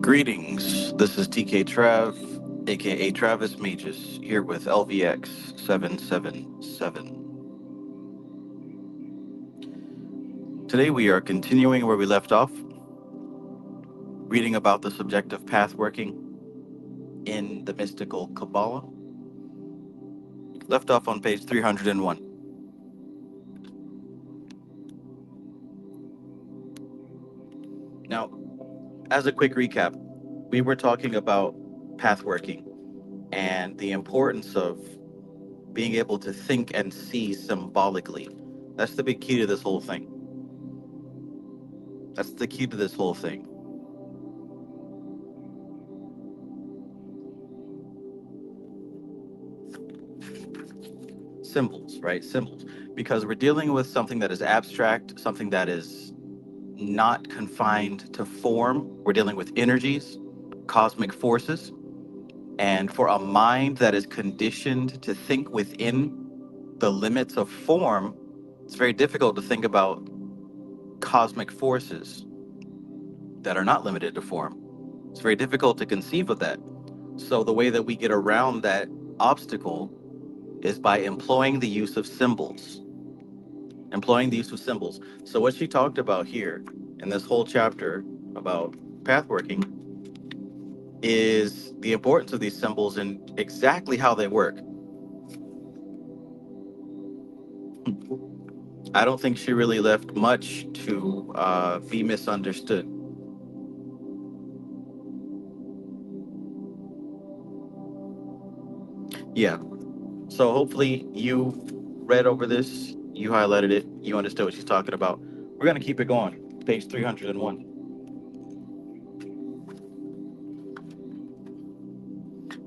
Greetings. This is TK Trav, aka Travis Magus, here with LVX777. Today we are continuing where we left off, reading about the subjective path working in the mystical Qabalah. Left off on page 301. Now, as a quick recap, we were talking about path working and the importance of being able to think and see symbolically. That's the big key to this whole thing. That's the key to this whole thing. Symbols, right? Symbols. Because we're dealing with something that is abstract, something that is not confined to form. We're dealing with energies, cosmic forces. And for a mind that is conditioned to think within the limits of form, it's very difficult to think about cosmic forces that are not limited to form. It's very difficult to conceive of that. So the way that we get around that obstacle is by employing the use of symbols. Employing the use of symbols. So what she talked about here in this whole chapter about pathworking is the importance of these symbols and exactly how they work. I don't think she really left much to be misunderstood. Yeah. So hopefully you read over this, you highlighted it, you understood what she's talking about. We're going to keep it going. Page 301.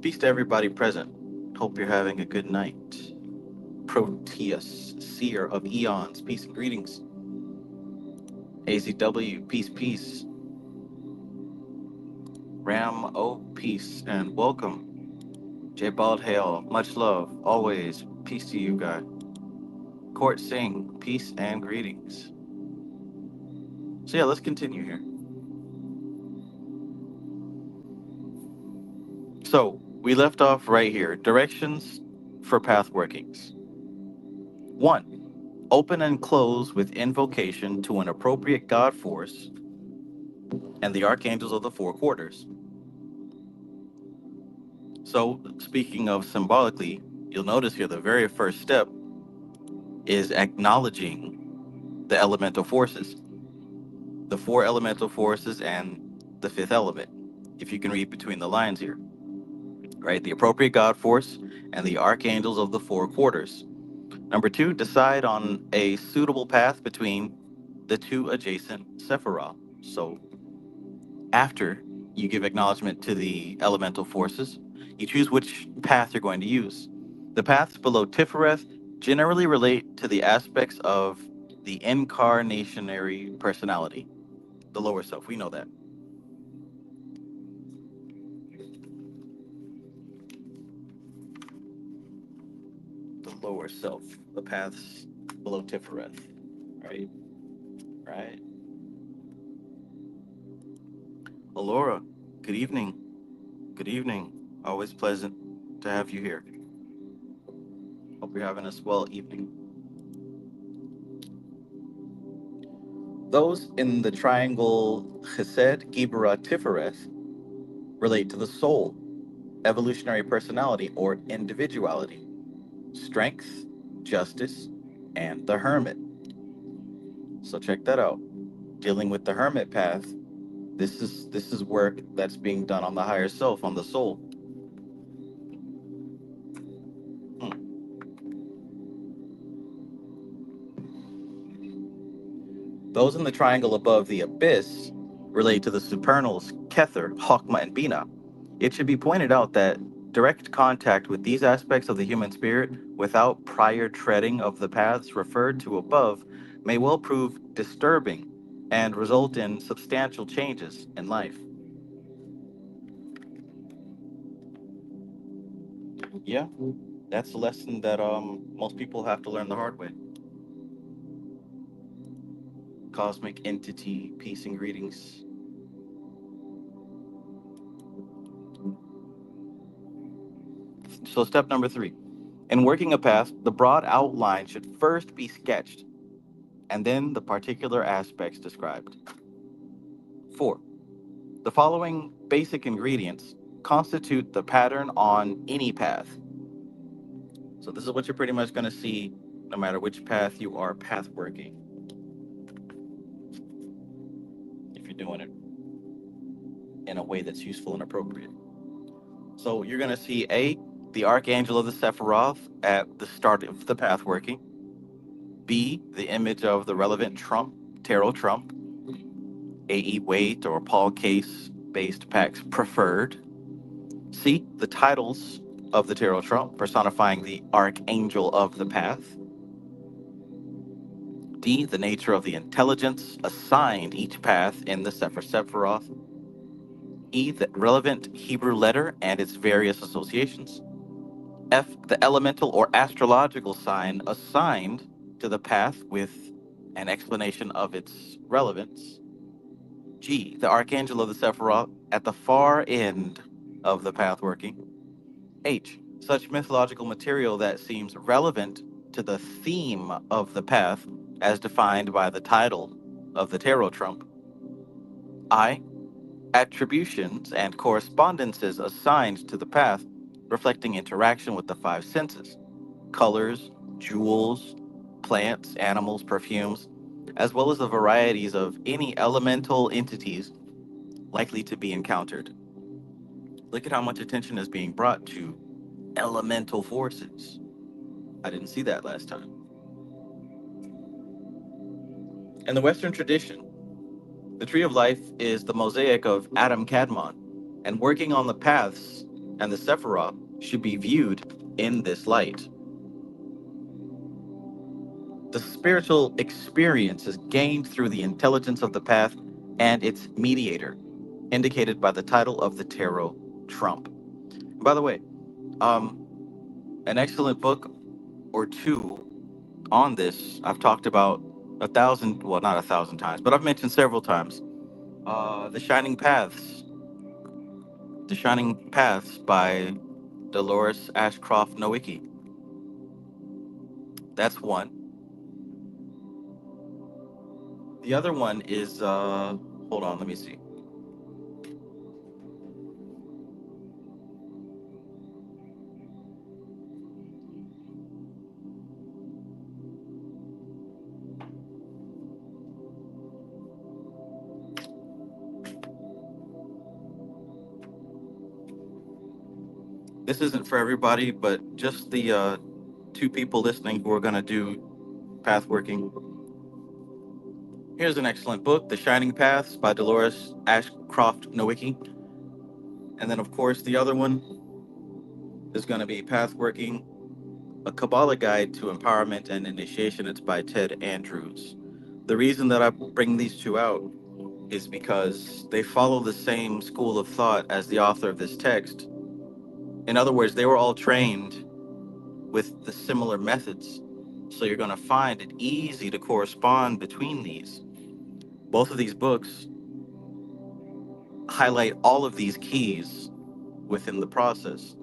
Peace to everybody present. Hope you're having a good night. Proteus, seer of eons, peace and greetings. AZW, peace, peace. Ram O, peace and welcome. J Bald Hail, much love, always. Peace to you, guy. Court Singh, peace and greetings. So yeah, let's continue here. So we left off right here. Directions for path workings. 1. Open and close with invocation to an appropriate God force and the archangels of the four quarters. So, speaking of symbolically, you'll notice here the very first step is acknowledging the elemental forces, the four elemental forces and the fifth element, if you can read between the lines here, right? The appropriate God force and the archangels of the four quarters. Number 2, decide on a suitable path between the two adjacent Sephiroth. So, after you give acknowledgement to the elemental forces, you choose which path you're going to use. The paths below Tifereth generally relate to the aspects of the incarnationary personality, the lower self. We know that. The lower self, the paths below Tifereth, right? Right. Alora, good evening. Good evening. Always pleasant to have you here. Hope you're having a swell evening. Those in the triangle Chesed, Gibra, Tifereth relate to the soul, evolutionary personality, or individuality, strength, justice, and the hermit. So check that out. Dealing with the hermit path, this is work that's being done on the higher self, on the soul. Hmm. Those in the triangle above the abyss relate to the supernals Kether, Chokmah, and Bina. It should be pointed out that direct contact with these aspects of the human spirit without prior treading of the paths referred to above may well prove disturbing and result in substantial changes in life. Yeah, that's a lesson that most people have to learn the hard way. Cosmic entity, peace and greetings. So step number 3. In working a path, the broad outline should first be sketched and then the particular aspects described. 4. The following basic ingredients constitute the pattern on any path. So this is what you're pretty much going to see no matter which path you are path working, if you're doing it in a way that's useful and appropriate. So you're going to see A, the archangel of the Sephiroth at the start of the path working. B, the image of the relevant trump, tarot trump. A.E. Waite or Paul Case based packs preferred. C, the titles of the tarot trump personifying the archangel of the path. D, the nature of the intelligence assigned each path in the Sefer Sephiroth. E, the relevant Hebrew letter and its various associations. F, the elemental or astrological sign assigned to the path with an explanation of its relevance. G, the archangel of the Sephiroth at the far end of the path working. H, such mythological material that seems relevant to the theme of the path as defined by the title of the tarot trump. I, attributions and correspondences assigned to the path reflecting interaction with the five senses, colors, jewels, plants, animals, perfumes, as well as the varieties of any elemental entities likely to be encountered. Look at how much attention is being brought to elemental forces. I didn't see that last time. In the Western tradition, the Tree of Life is the mosaic of Adam Kadmon, and working on the paths and the Sephiroth should be viewed in this light. The spiritual experience is gained through the intelligence of the path and its mediator, indicated by the title of the tarot trump. By the way, an excellent book or two on this I've talked about not 1,000 times, but I've mentioned several times. The Shining Paths by Dolores Ashcroft Nowicki. That's one. The other one is hold on, let me see. This isn't for everybody, but just the two people listening who are going to do path working. Here's an excellent book, The Shining Paths by Dolores Ashcroft Nowicki. And then, of course, the other one is going to be Path Working, A Qabalah Guide to Empowerment and Initiation. It's by Ted Andrews. The reason that I bring these two out is because they follow the same school of thought as the author of this text. In other words, they were all trained with the similar methods. So you're going to find it easy to correspond between these. Both of these books highlight all of these keys within the process.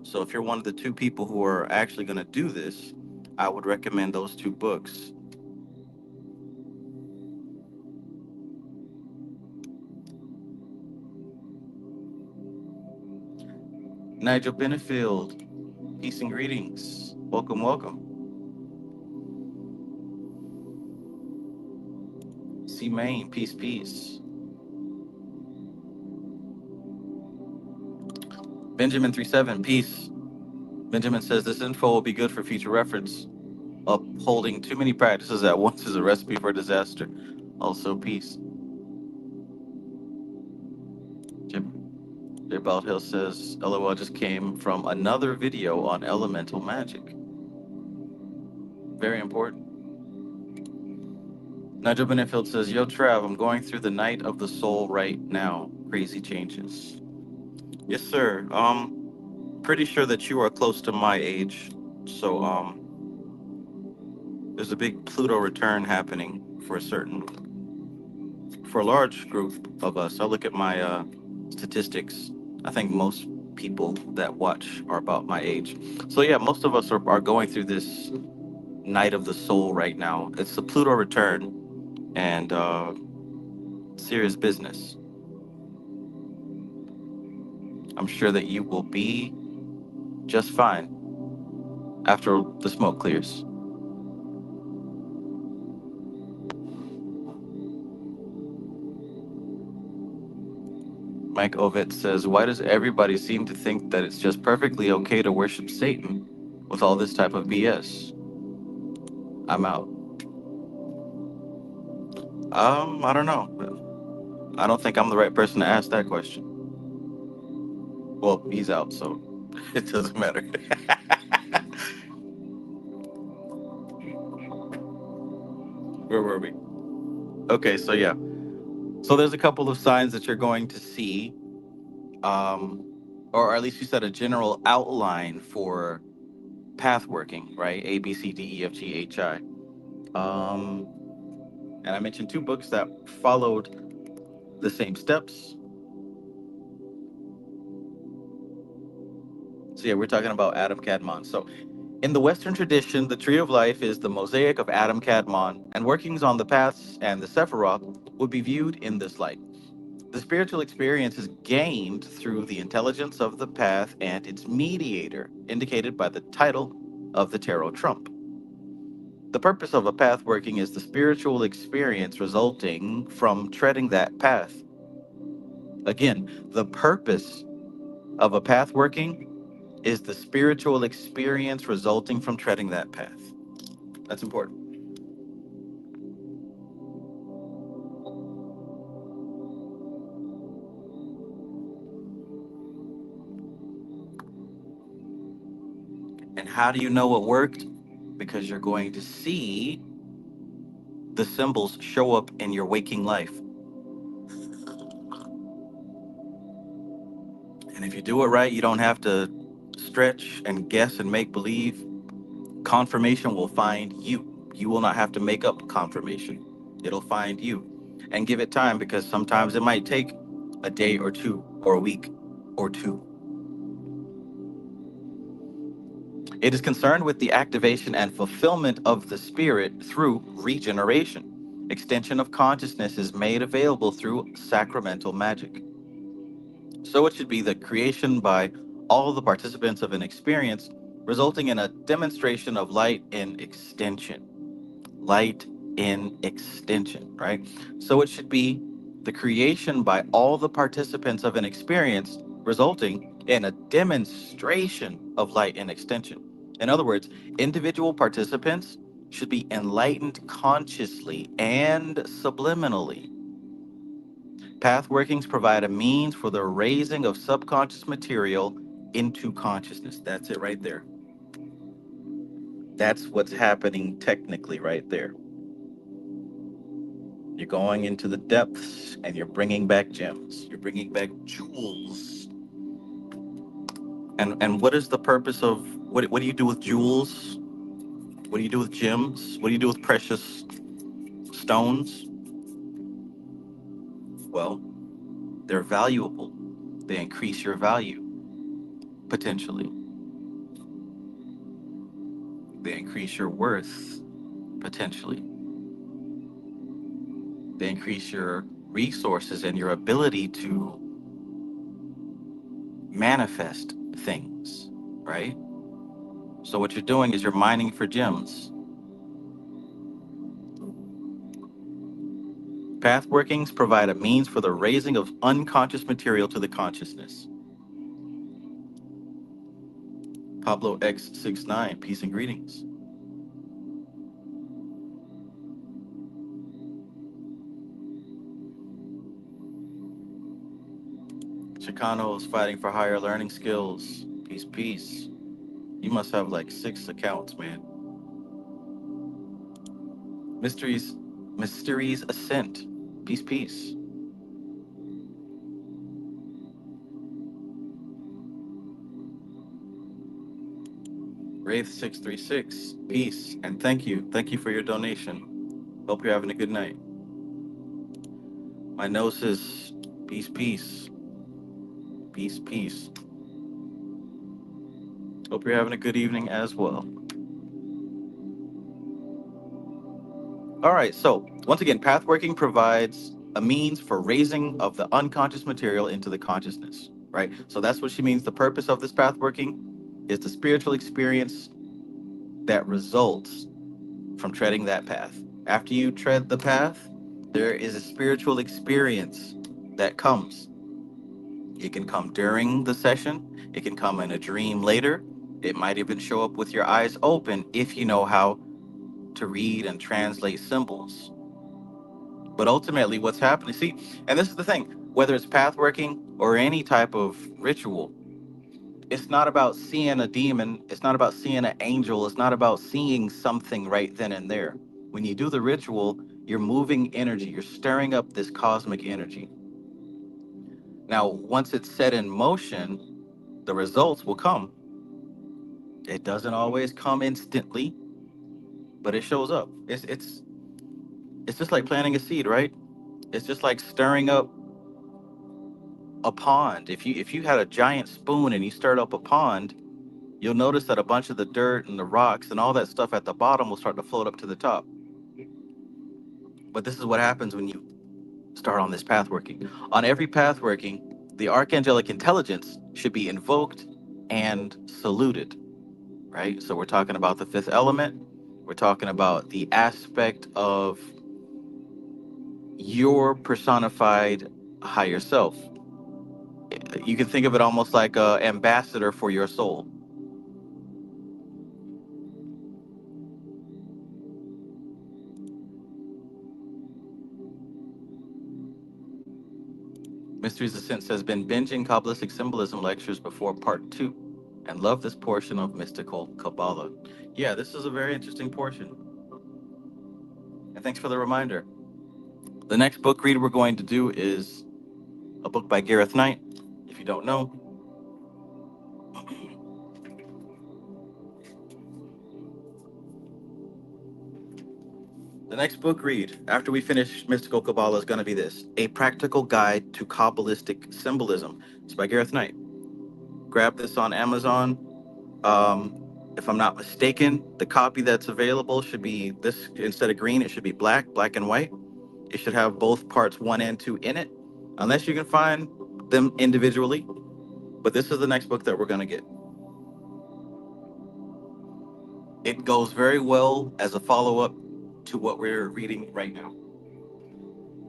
So if you're one of the two people who are actually going to do this, I would recommend those two books. Nigel Benefield, peace and greetings. Welcome, welcome. C. Main, peace, peace. Benjamin37, peace. Benjamin says this info will be good for future reference. Upholding too many practices at once is a recipe for disaster. Also, peace. J. Bald Hill says, LOL just came from another video on elemental magic. Very important. Nigel Benefield says, Yo, Trav, I'm going through the night of the soul right now. Crazy changes. Yes, sir. Pretty sure that you are close to my age. So, there's a big Pluto return happening for a large group of us. I look at my statistics. I think most people that watch are about my age. So yeah, most of us are going through this night of the soul right now. It's the Pluto return and serious business. I'm sure that you will be just fine after the smoke clears. Mike Ovett says, why does everybody seem to think that it's just perfectly okay to worship Satan with all this type of BS? I'm out. I don't know. I don't think I'm the right person to ask that question. Well, he's out, so it doesn't matter. Where were we? Okay, so yeah. So there's a couple of signs that you're going to see, um, or at least you set a general outline for path working, right? A, B, C, D, E, F, G, H, I. Um, and I mentioned two books that followed the same steps. So yeah, we're talking about Adam Kadmon. So in the Western tradition, the tree of life is the mosaic of Adam Kadmon, and workings on the paths and the Sephiroth would be viewed in this light. The spiritual experience is gained through the intelligence of the path and its mediator, indicated by the title of the tarot trump. The purpose of a path working is the spiritual experience resulting from treading that path. Again, the purpose of a path working is the spiritual experience resulting from treading that path. That's important. And how do you know it worked? Because you're going to see the symbols show up in your waking life. And if you do it right, you don't have to stretch and guess and make believe. Confirmation will find you. You will not have to make up confirmation. It'll find you. And give it time, because sometimes it might take a day or two or a week or two. It is concerned with the activation and fulfillment of the spirit through regeneration. Extension of consciousness is made available through sacramental magic. So it should be the creation by all the participants of an experience, resulting in a demonstration of light in extension. Light in extension, right? So it should be the creation by all the participants of an experience, resulting in a demonstration of light in extension. In other words, individual participants should be enlightened consciously and subliminally. Path workings provide a means for the raising of subconscious material into consciousness. That's it right there. That's what's happening technically right there. You're going into the depths and you're bringing back gems. You're bringing back jewels. And what is the purpose of what do you do with jewels? What do you do with gems? What do you do with precious stones? Well, they're valuable. They increase your value potentially. They increase your worth potentially. They increase your resources and your ability to manifest things, right? So what you're doing is you're mining for gems. Path workings provide a means for the raising of unconscious material to the consciousness. Pablo X69, peace and greetings. Chicano is fighting for higher learning skills. Peace, peace. You must have like 6 accounts, man. Mysteries, Mysteries Ascent. Peace, peace. Wraith 636, peace, and thank you. Thank you for your donation. Hope you're having a good night. My nose says peace, peace, peace, peace. Hope you're having a good evening as well. All right, so once again, pathworking provides a means for raising of the unconscious material into the consciousness, right? So that's what she means. The purpose of this pathworking is the spiritual experience that results from treading that path. After you tread the path, there is a spiritual experience that comes. It can come during the session, it can come in a dream later. It might even show up with your eyes open if you know how to read and translate symbols. But ultimately, what's happening, see, and this is the thing, whether it's pathworking or any type of ritual, it's not about seeing a demon, it's not about seeing an angel, it's not about seeing something right then and there. When you do the ritual, you're moving energy, you're stirring up this cosmic energy. Now, once it's set in motion, the results will come. It doesn't always come instantly, but it shows up. It's just like planting a seed, right? It's just like stirring up a pond. If you had a giant spoon and you stirred up a pond, you'll notice that a bunch of the dirt and the rocks and all that stuff at the bottom will start to float up to the top. But this is what happens when you start on this path working. On every path working, the archangelic intelligence should be invoked and saluted, right? So we're talking about the fifth element. We're talking about the aspect of your personified higher self. You can think of it almost like a ambassador for your soul. Mysteries of Sense has been binging Kabbalistic symbolism lectures before part two and love this portion of mystical Qabalah. Yeah, this is a very interesting portion. And thanks for the reminder. The next book read we're going to do is a book by Gareth Knight. If you don't know, the next book read after we finish Mystical Kabbalah is going to be this: A Practical Guide to Kabbalistic Symbolism. It's by Gareth Knight. Grab this on Amazon. If I'm not mistaken, the copy that's available should be this. Instead of green, it should be black and white. It should have both parts one and two in it, unless you can find them individually. But this is the next book that we're going to get. It goes very well as a follow up to what we're reading right now.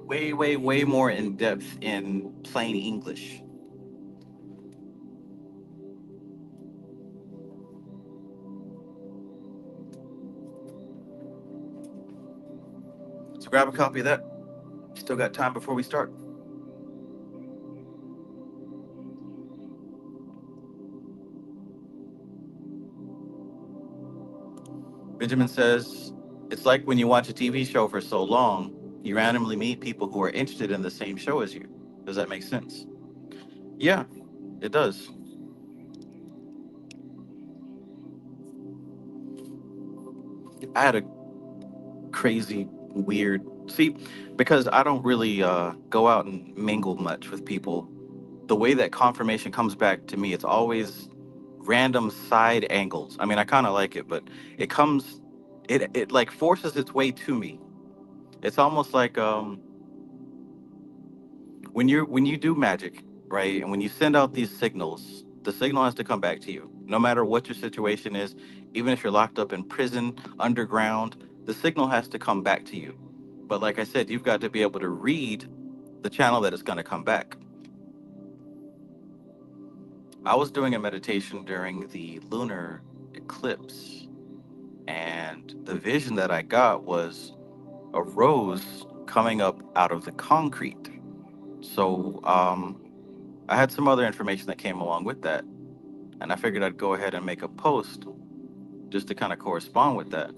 Way, way, way more in depth in plain English. So grab a copy of that. Still got time before we start. Benjamin says, it's like when you watch a TV show for so long, you randomly meet people who are interested in the same show as you. Does that make sense? Yeah, it does. I had a crazy, weird, see, because I don't really go out and mingle much with people. The way that confirmation comes back to me, it's always random side angles. I mean, I kind of like it, but it comes, it like forces its way to me. It's almost like when you do magic, right? And when you send out these signals, the signal has to come back to you. No matter what your situation is, even if you're locked up in prison, underground, the signal has to come back to you. But like I said, you've got to be able to read the channel that it's going to come back. I was doing a meditation during the lunar eclipse, and the vision that I got was a rose coming up out of the concrete. So I had some other information that came along with that, and I figured I'd go ahead and make a post just to kind of correspond with that.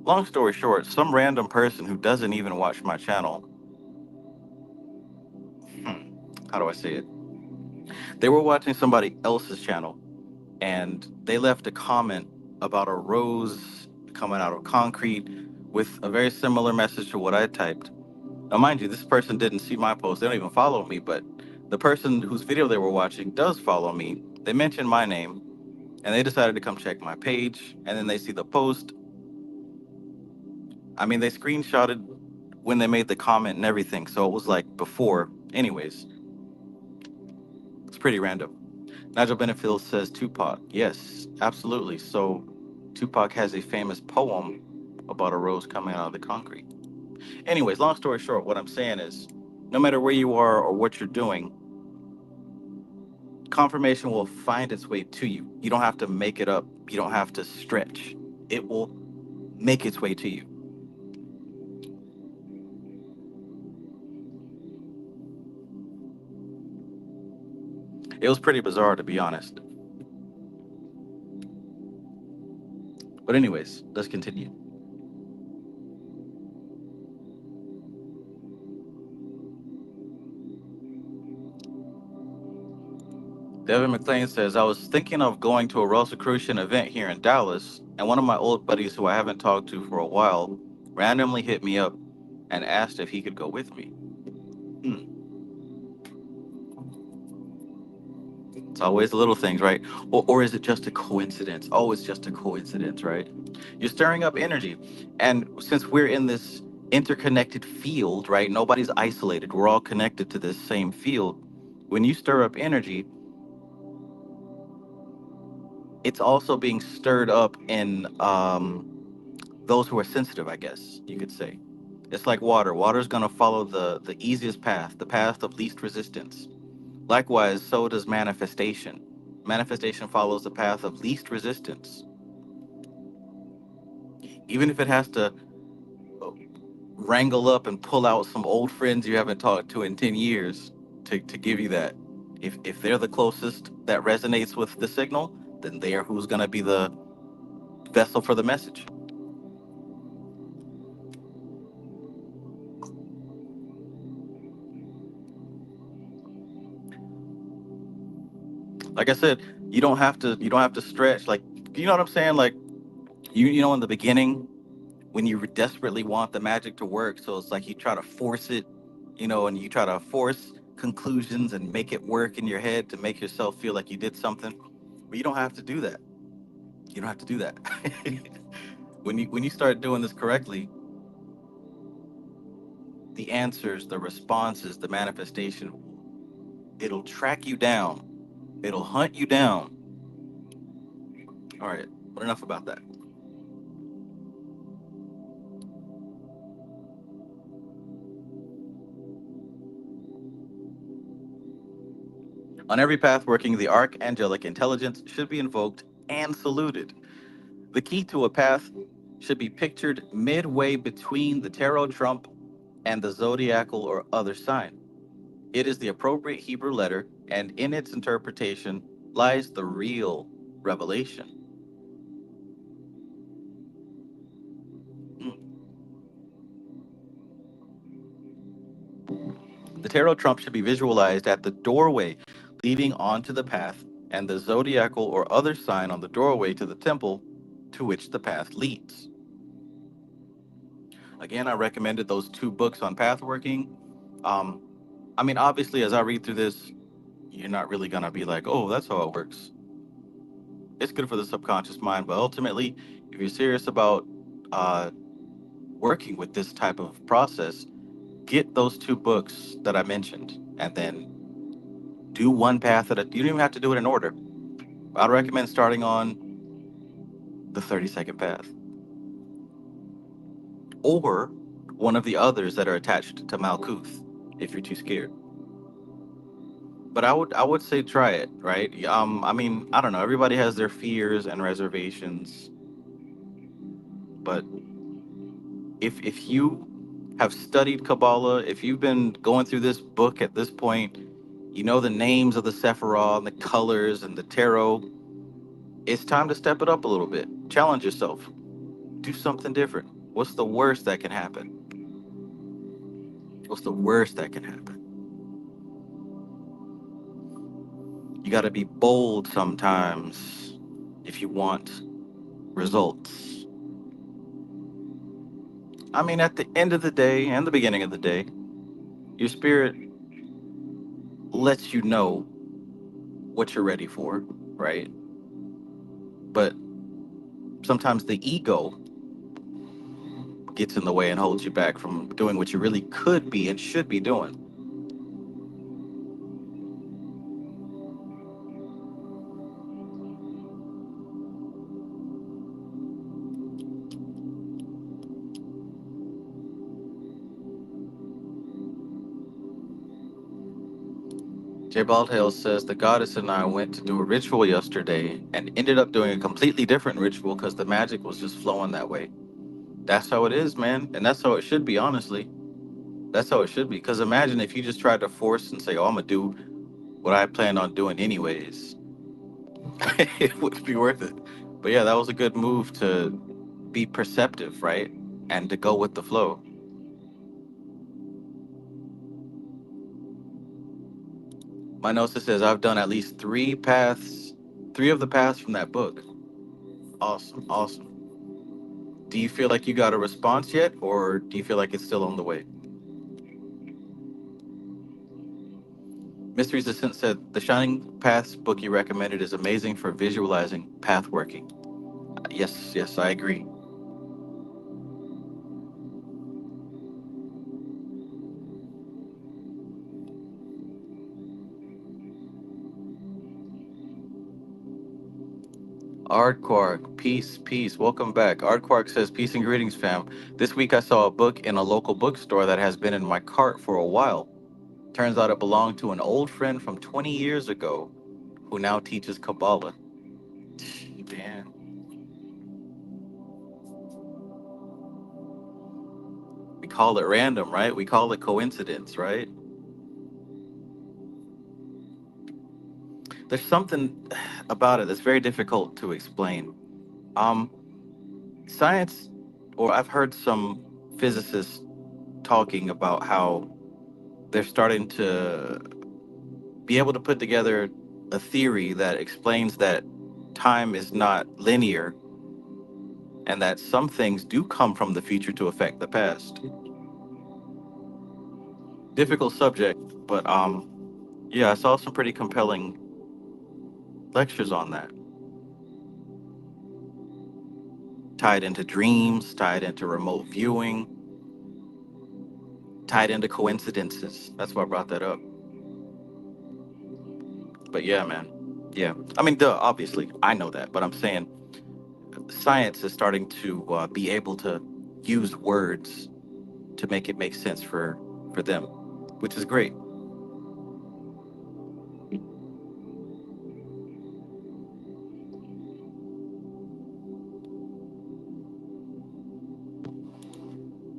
Long story short, some random person who doesn't even watch my channel, how do I say it? They were watching somebody else's channel, and they left a comment about a rose coming out of concrete with a very similar message to what I typed. Now, mind you, this person didn't see my post. They don't even follow me, but the person whose video they were watching does follow me. They mentioned my name, And they decided to come check my page, and then they see the post. I mean, they screenshotted when they made the comment and everything, so it was like before. Anyways, it's pretty random. Nigel Benefield says Tupac. Yes, absolutely. So Tupac has a famous poem about a rose coming out of the concrete. Anyways, long story short, what I'm saying is no matter where you are or what you're doing, confirmation will find its way to you. You don't have to make it up, you don't have to stretch. It will make its way to you. It was pretty bizarre, to be honest. But, anyways, let's continue. Devin McLean says, I was thinking of going to a Rosicrucian event here in Dallas, and one of my old buddies who I haven't talked to for a while randomly hit me up and asked if he could go with me. Hmm. It's always the little things, right? Or is it just a coincidence? Oh, it's just a coincidence, right? You're stirring up energy. And since we're in this interconnected field, right? Nobody's isolated. We're all connected to this same field. When you stir up energy, it's also being stirred up in those who are sensitive, I guess you could say. It's like water. Water's going to follow the easiest path, the path of least resistance. Likewise, so does manifestation. Manifestation follows the path of least resistance. Even if it has to wrangle up and pull out some old friends you haven't talked to in 10 years to give you that. If they're the closest that resonates with the signal, then they're who's going to be the vessel for the message. Like I said, you don't have to stretch. Like, you know what I'm saying? Like, you know in the beginning when you desperately want the magic to work, so it's like you try to force it, and you try to force conclusions and make it work in your head to make yourself feel like you did something. But you don't have to do that. You don't have to do that. When you start doing this correctly, the answers, the responses, the manifestation, it'll track you down. It'll hunt you down. All right, but enough about that. On every path working, the archangelic intelligence should be invoked and saluted. The key to a path should be pictured midway between the tarot trump and the zodiacal or other sign. It is the appropriate Hebrew letter, and in its interpretation lies the real revelation. Mm. The tarot trump should be visualized at the doorway leading onto the path, and the zodiacal or other sign on the doorway to the temple to which the path leads. Again, I recommended those two books on pathworking. Um, I mean, obviously, as I read through this, you're not really going to be like, oh, that's how it works. It's good for the subconscious mind, but ultimately, if you're serious about uh, working with this type of process, get those two books that I mentioned and then do one path at a, you don't even have to do it in order. I'd recommend starting on the 30-second path or one of the others that are attached to Malkuth if you're too scared. But I would say try it, right? I mean, I don't know. Everybody has their fears and reservations, but if you have studied Kabbalah, if you've been going through this book at this point, you know the names of the Sephiroth and the colors and the tarot. It's time to step it up a little bit. Challenge yourself. Do something different. What's the worst that can happen? What's the worst that can happen? You got to be bold sometimes if you want results. I mean, at the end of the day and the beginning of the day, your spirit lets you know what you're ready for, right? But sometimes the ego gets in the way and holds you back from doing what you really could be and should be doing. J. Baldhill says the goddess and I went to do a ritual yesterday and ended up doing a completely different ritual because the magic was just flowing that way. That's how it is, man. And that's how it should be, honestly. That's how it should be. Because imagine if you just tried to force and say, oh, I'm going to do what I planned on doing anyways. It wouldn't be worth it. But yeah, that was a good move to be perceptive, right? And to go with the flow. My notes says I've done at least three of the paths from that book. Awesome, awesome. Do you feel like you got a response yet, or do you feel like it's still on the way? Mysteries Descent said the Shining Paths book you recommended is amazing for visualizing pathworking. Yes, yes, I agree. Ardquark, peace, peace. Welcome back. Ardquark says, peace and greetings, fam. This week I saw a book in a local bookstore that has been in my cart for a while. Turns out it belonged to an old friend from 20 years ago who now teaches Qabalah. Man, we call it random, right? We call it coincidence, right? There's something about it that's very difficult to explain. Um, Science, or I've heard some physicists talking about how they're starting to be able to put together a theory that explains that time is not linear and that some things do come from the future to affect the past. Difficult subject, but yeah, I saw some pretty compelling lectures on that. Tied into dreams, tied into remote viewing, tied into coincidences. That's why I brought that up. But yeah, man. Yeah. I mean, duh, obviously, I know that, but I'm saying science is starting to be able to use words to make it make sense for them, which is great.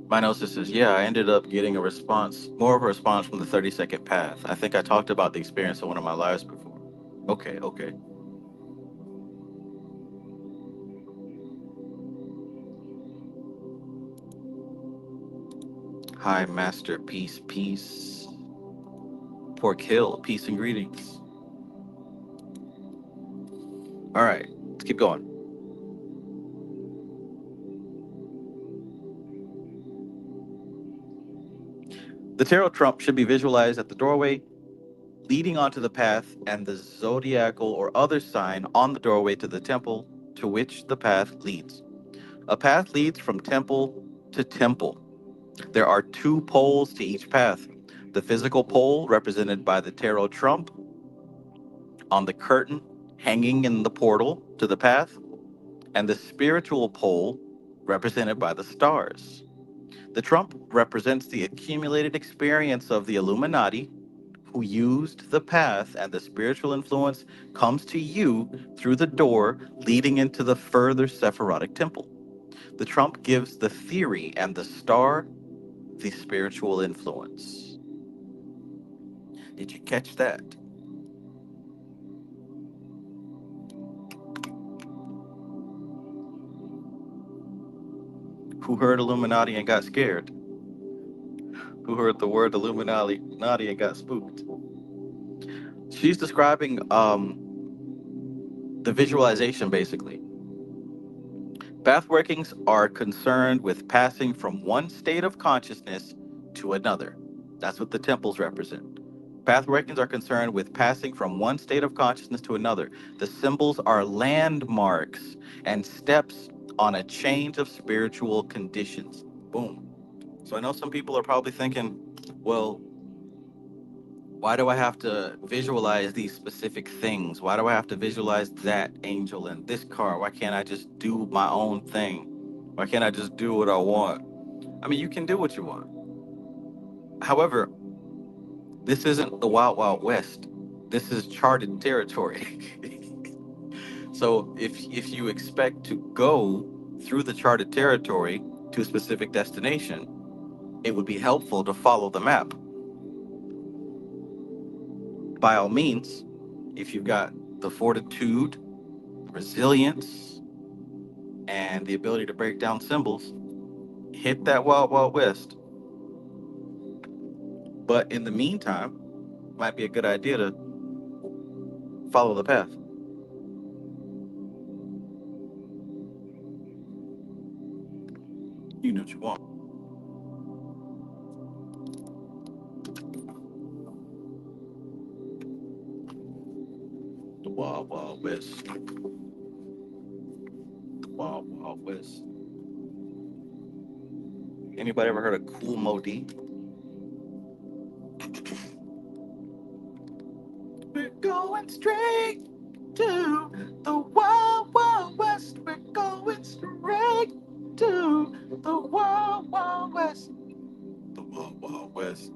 Minosis says, yeah, I ended up getting a response, more of a response from the 30-second path. I think I talked about the experience in one of my lives before. Okay, okay. Hi, Master. Peace, peace. Pork Hill, peace and greetings. All right, let's keep going. The tarot trump should be visualized at the doorway leading onto the path and the zodiacal or other sign on the doorway to the temple to which the path leads. A path leads from temple to temple. There are two poles to each path. The physical pole, represented by the tarot trump on the curtain hanging in the portal to the path, and the spiritual pole, represented by the stars. The trump represents the accumulated experience of the Illuminati who used the path, and the spiritual influence comes to you through the door leading into the further Sephirotic temple. The trump gives the theory, and the star the spiritual influence. Did you catch that? Who heard Illuminati and got scared? Who heard the word Illuminati and got spooked? She's describing the visualization basically. Pathworkings are concerned with passing from one state of consciousness to another. That's what the temples represent. Pathworkings are concerned with passing from one state of consciousness to another. The symbols are landmarks and steps on a change of spiritual conditions. Boom. So I know some people are probably thinking, well, why do I have to visualize these specific things? Why do I have to visualize that angel and this car? Why can't I just do my own thing? Why can't I just do what I want? I mean, you can do what you want. However, this isn't the Wild Wild West. This is charted territory. So if you expect to go through the charted territory to a specific destination, it would be helpful to follow the map. By all means, if you've got the fortitude, resilience, and the ability to break down symbols, hit that Wild Wild West. But in the meantime, might be a good idea to follow the path. You know what you want. The Wild Wild West. The Wild Wild West. Anybody ever heard of Cool Modi? We're going straight to the Wild Wild West. We're going straight to the Wild Wild West. The Wild Wild West.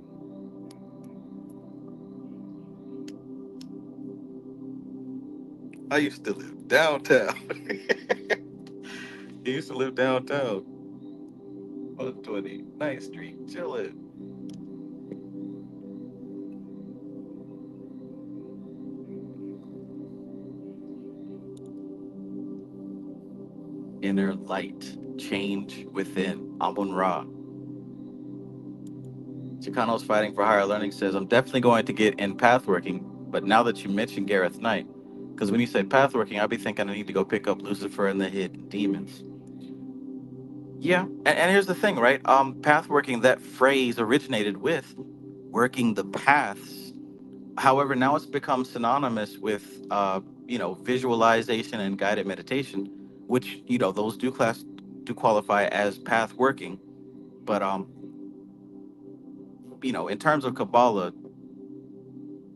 I used to live downtown. I used to live downtown on 29th Street, chilling. Inner light, change within. Amun Ra. Chicano's Fighting for Higher Learning says, I'm definitely going to get in pathworking, but now that you mentioned Gareth Knight, because when you say pathworking, I'd be thinking I need to go pick up Lucifer and the Hidden Demons. Yeah, and here's the thing, right? Pathworking, that phrase originated with working the paths. However, now it's become synonymous with, visualization and guided meditation, which, those do qualify as path working. But, in terms of Kabbalah,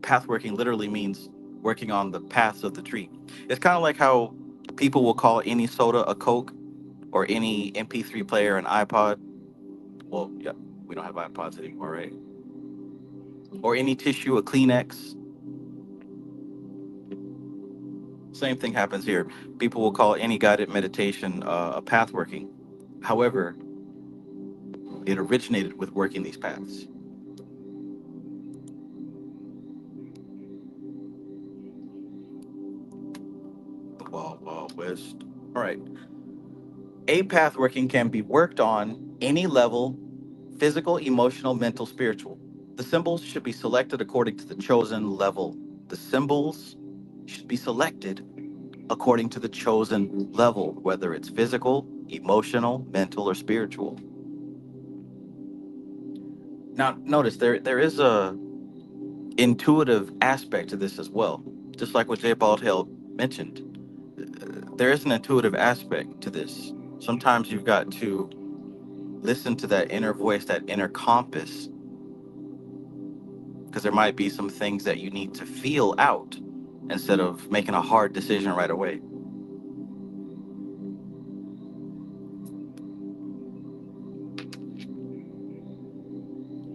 path working literally means working on the paths of the tree. It's kind of like how people will call any soda a Coke or any MP3 player an iPod. Well, yeah, we don't have iPods anymore, right? Or any tissue a Kleenex. Same thing happens here. People will call any guided meditation a path working. However, it originated with working these paths. The Wild Wild West. All right. A path working can be worked on any level: physical, emotional, mental, spiritual. The symbols should be selected according to the chosen level. The symbols should be selected according to the chosen level, whether it's physical, emotional, mental, or spiritual. Now, notice there is a intuitive aspect to this as well. Just like what Jay Baldhill mentioned, there is an intuitive aspect to this. Sometimes you've got to listen to that inner voice, that inner compass, because there might be some things that you need to feel out instead of making a hard decision right away.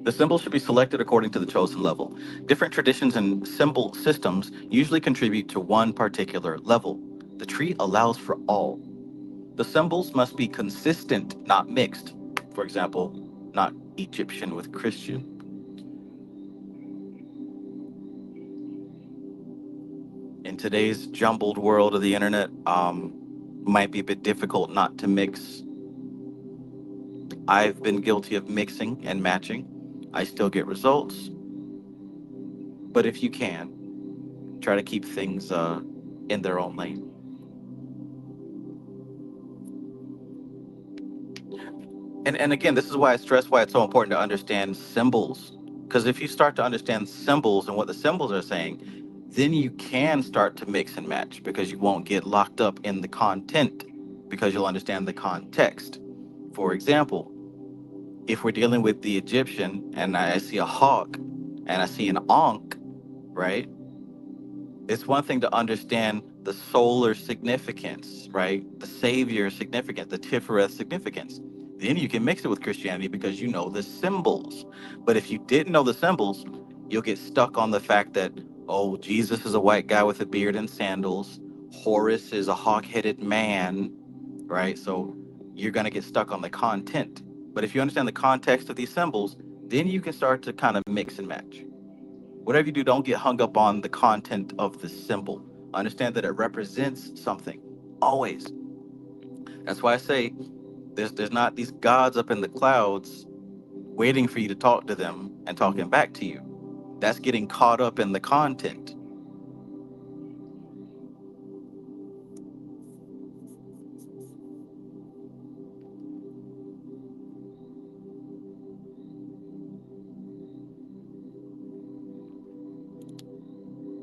The symbols should be selected according to the chosen level. Different traditions and symbol systems usually contribute to one particular level. The tree allows for all. The symbols must be consistent, not mixed. For example, not Egyptian with Christian. In today's jumbled world of the internet, might be a bit difficult not to mix. I've been guilty of mixing and matching. I still get results. But if you can, try to keep things in their own lane. And again, this is why I stress why it's so important to understand symbols Because if you start to understand symbols and what the symbols are saying, then you can start to mix and match because you won't get locked up in the content because you'll understand the context. For example, if we're dealing with the Egyptian and I see a hawk and I see an ankh, right? It's one thing to understand the solar significance, right? The savior significance, the Tifereth significance. Then you can mix it with Christianity because you know the symbols. But if you didn't know the symbols, you'll get stuck on the fact that, oh, Jesus is a white guy with a beard and sandals. Horus is a hawk-headed man, right? So you're going to get stuck on the content. But if you understand the context of these symbols, then you can start to kind of mix and match. Whatever you do, don't get hung up on the content of the symbol. Understand that it represents something. Always. That's why I say there's not these gods up in the clouds waiting for you to talk to them and talking back to you. That's getting caught up in the content.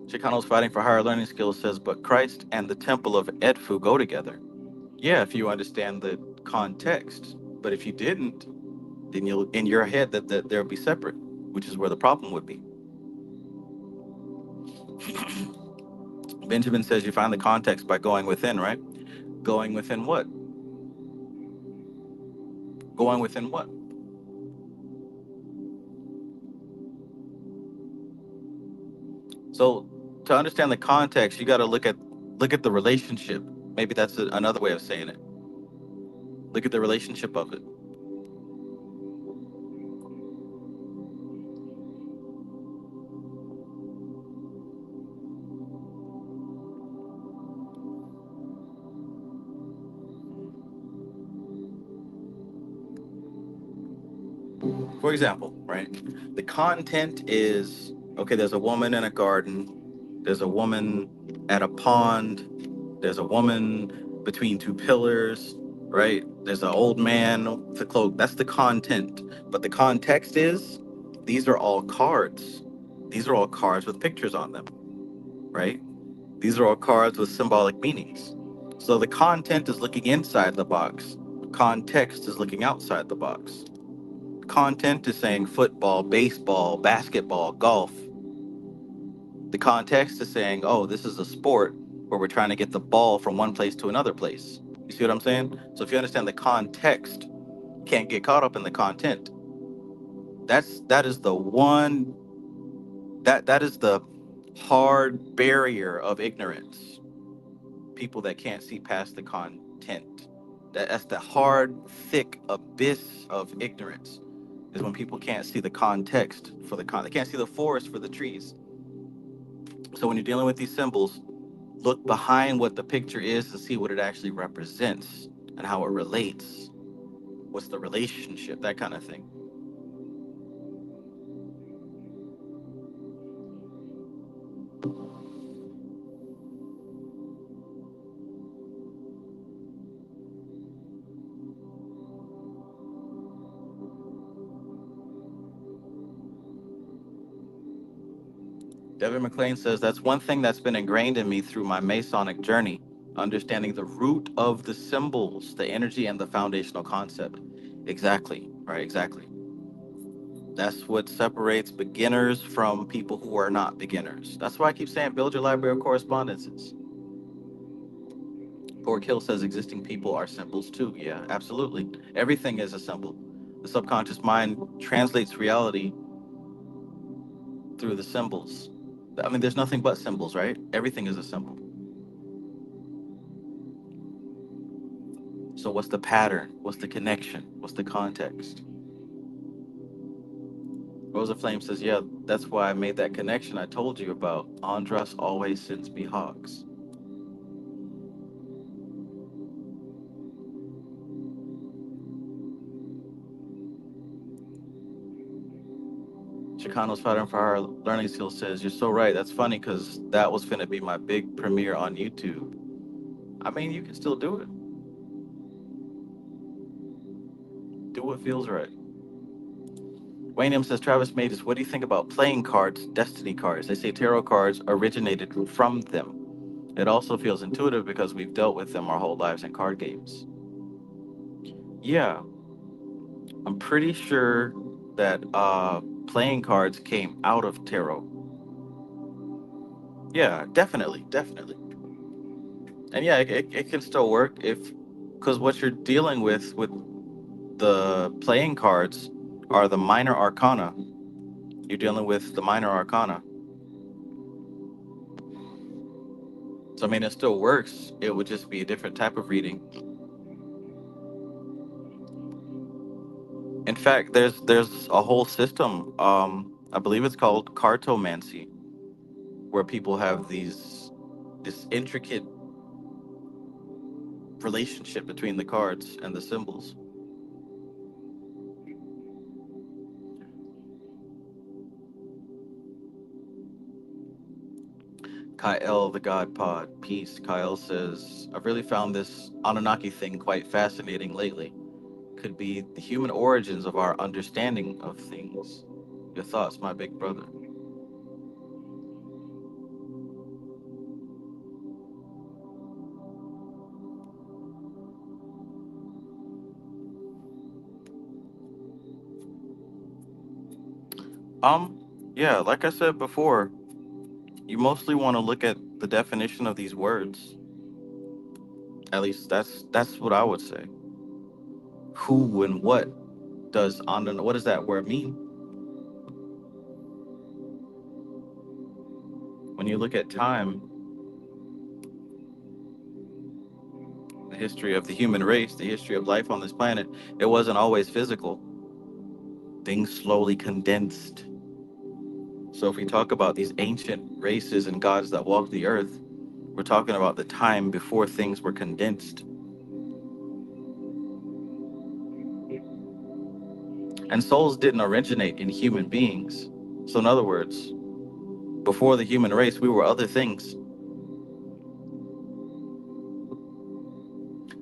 Chicano's fighting for higher learning skills says, but Christ and the temple of Edfu go together. Yeah, if you understand the context. But if you didn't, then you'll in your head that they'll be separate, which is where the problem would be. Benjamin says you find the context by going within, right? Going within what? Going within what? So to understand the context, you got to look at the relationship. Maybe that's another way of saying it. Look at the relationship of it. For example, right? The content is okay. There's a woman in a garden. There's a woman at a pond. There's a woman between two pillars, right? There's an old man with a cloak. That's the content. But the context is these are all cards. These are all cards with pictures on them, right? These are all cards with symbolic meanings. So the content is looking inside the box. Context is looking outside the box. Content is saying football, baseball, basketball, golf. The context is saying, oh, this is a sport where we're trying to get the ball from one place to another place. You see what I'm saying? So if you understand the context, can't get caught up in the content. That is the one that is the hard barrier of ignorance. People that can't see past the content. That's the hard, thick abyss of ignorance. Is when people can't see the context for the they can't see the forest for the trees. So when you're dealing with these symbols, look behind what the picture is to see what it actually represents and how it relates. What's the relationship? That kind of thing. Devin McLean says that's one thing that's been ingrained in me through my Masonic journey, understanding the root of the symbols, the energy, and the foundational concept. Exactly, right? Exactly. That's what separates beginners from people who are not beginners. That's why I keep saying build your library of correspondences. Pork Hill says existing people are symbols too. Yeah, absolutely. Everything is a symbol. The subconscious mind translates reality through the symbols. I mean, there's nothing but symbols, right? Everything is a symbol. So what's the pattern? What's the connection? What's the context? Rosa Flame says, yeah, that's why I made that connection I told you about. Andras always sends me hugs. Chicano's Fighting for Our Learning Skills says, you're so right. That's funny because that was going to be my big premiere on YouTube. I mean, you can still do it. Do what feels right. Wayne M says, Travis Matus, what do you think about playing cards, destiny cards? They say tarot cards originated from them. It also feels intuitive because we've dealt with them our whole lives in card games. Yeah, I'm pretty sure that playing cards came out of tarot. Yeah, definitely, definitely. And yeah, it can still work if, because what you're dealing with the playing cards are the minor arcana. You're dealing with the minor arcana. So I mean, it still works. It would just be a different type of reading. In fact, there's a whole system. I believe it's called cartomancy, where people have this intricate relationship between the cards and the symbols. Kyle, the God Pod, peace. Kyle says, I've really found this Anunnaki thing quite fascinating lately. Could be the human origins of our understanding of things. Your thoughts, my big brother. Um, yeah, like I said before, you mostly want to look at the definition of these words. At least that's what I would say. Who and what what does that word mean? When you look at time, the history of the human race, the history of life on this planet, it wasn't always physical. Things slowly condensed. So if we talk about these ancient races and gods that walked the earth, we're talking about the time before things were condensed. And souls didn't originate in human beings. So in other words, before the human race, we were other things.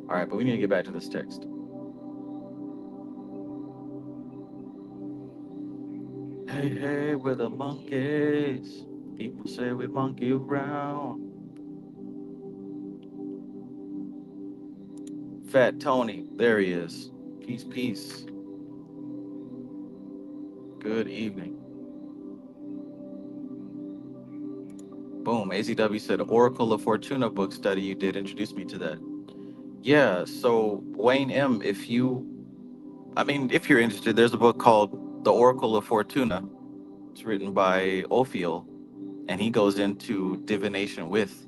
All right, but we need to get back to this text. Hey, hey, we're the monkeys. People say we monkey around. Fat Tony, there he is. Peace, peace. Good evening. Boom. AZW said Oracle of Fortuna book study you did introduce me to that. Yeah, so Wayne M, if you're interested, there's a book called The Oracle of Fortuna. It's written by Ophiel, and he goes into divination with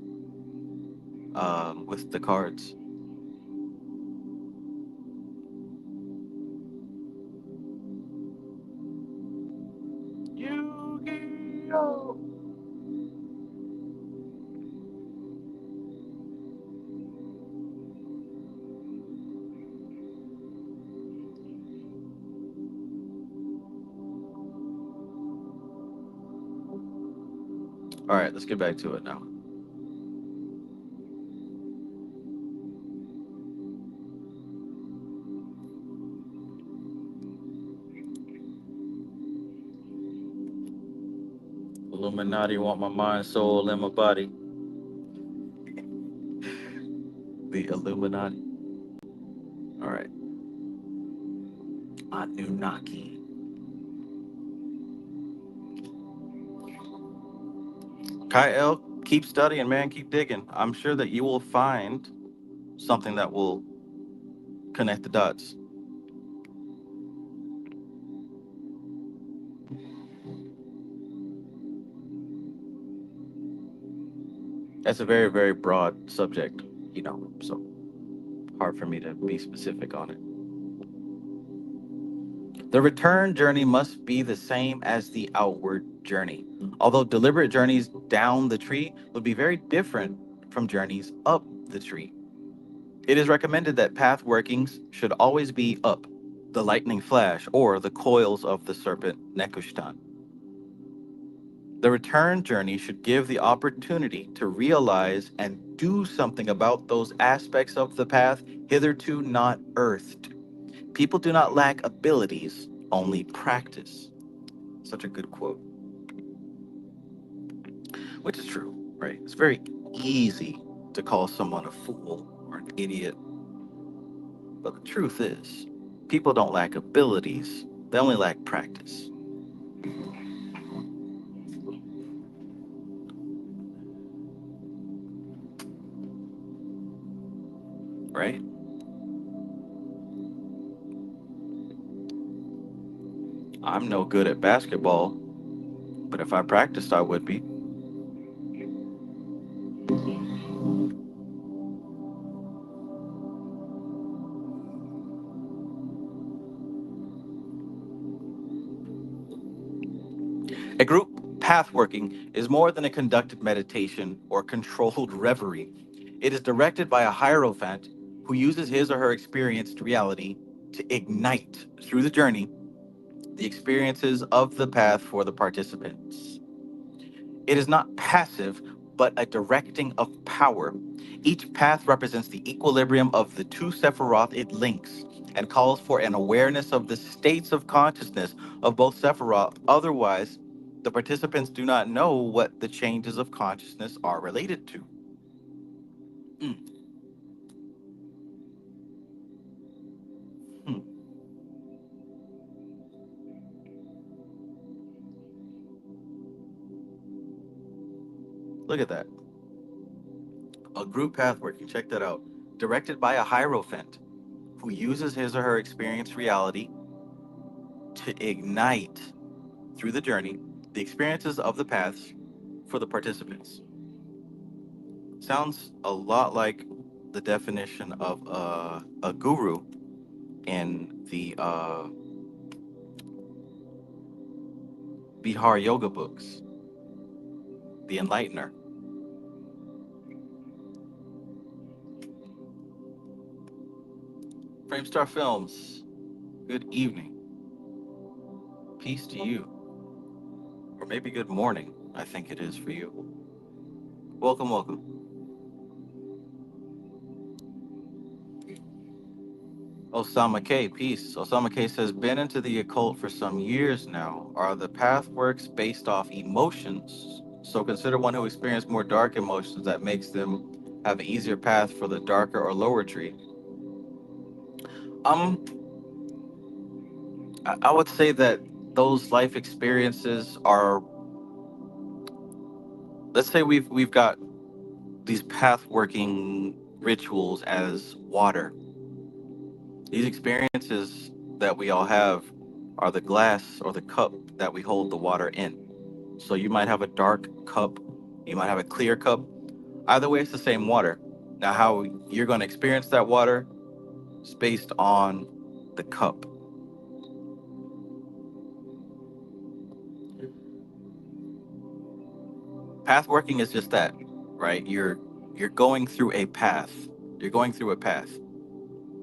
the cards. Yu-Gi-Oh! All right, let's get back to it now. Illuminati want my mind, soul, and my body. The Illuminati. All right. Anunnaki. Kyle, keep studying, man. Keep digging. I'm sure that you will find something that will connect the dots. That's a very, very broad subject, so hard for me to be specific on it. The return journey must be the same as the outward journey. Although deliberate journeys down the tree would be very different from journeys up the tree. It is recommended that path workings should always be up, the lightning flash, or the coils of the serpent Nekushtan. The return journey should give the opportunity to realize and do something about those aspects of the path hitherto not earthed. People do not lack abilities, only practice. Such a good quote, which is true, right? It's very easy to call someone a fool or an idiot, but the truth is, people don't lack abilities, they only lack practice, right? I'm no good at basketball, but if I practiced, I would be. A group pathworking is more than a conducted meditation or controlled reverie. It is directed by a hierophant who uses his or her experienced reality to ignite through the journey the experiences of the path for the participants. It is not passive, but a directing of power. Each path represents the equilibrium of the two Sephiroth it links and calls for an awareness of the states of consciousness of both Sephiroth. Otherwise, the participants do not know what the changes of consciousness are related to. Mm, hmm. Look at that. A group path working, check that out. Directed by a Hierophant who uses his or her experienced reality to ignite through the journey the experiences of the paths for the participants. Sounds a lot like the definition of a guru in the Bihar yoga books, the enlightener. Framestar Films, good evening. Peace to you. Or maybe good morning, I think it is for you. Welcome, welcome. Osama K, peace. Osama K says, been into the occult for some years now. Are the path works based off emotions? So consider one who experienced more dark emotions that makes them have an easier path for the darker or lower tree. Um, I would say that those life experiences are, let's say we've got these path working rituals as water. These experiences that we all have are the glass or the cup that we hold the water in. So you might have a dark cup, you might have a clear cup. Either way, it's the same water. Now, how you're going to experience that water is based on the cup. Path working is just that, right? You're going through a path. You're going through a path.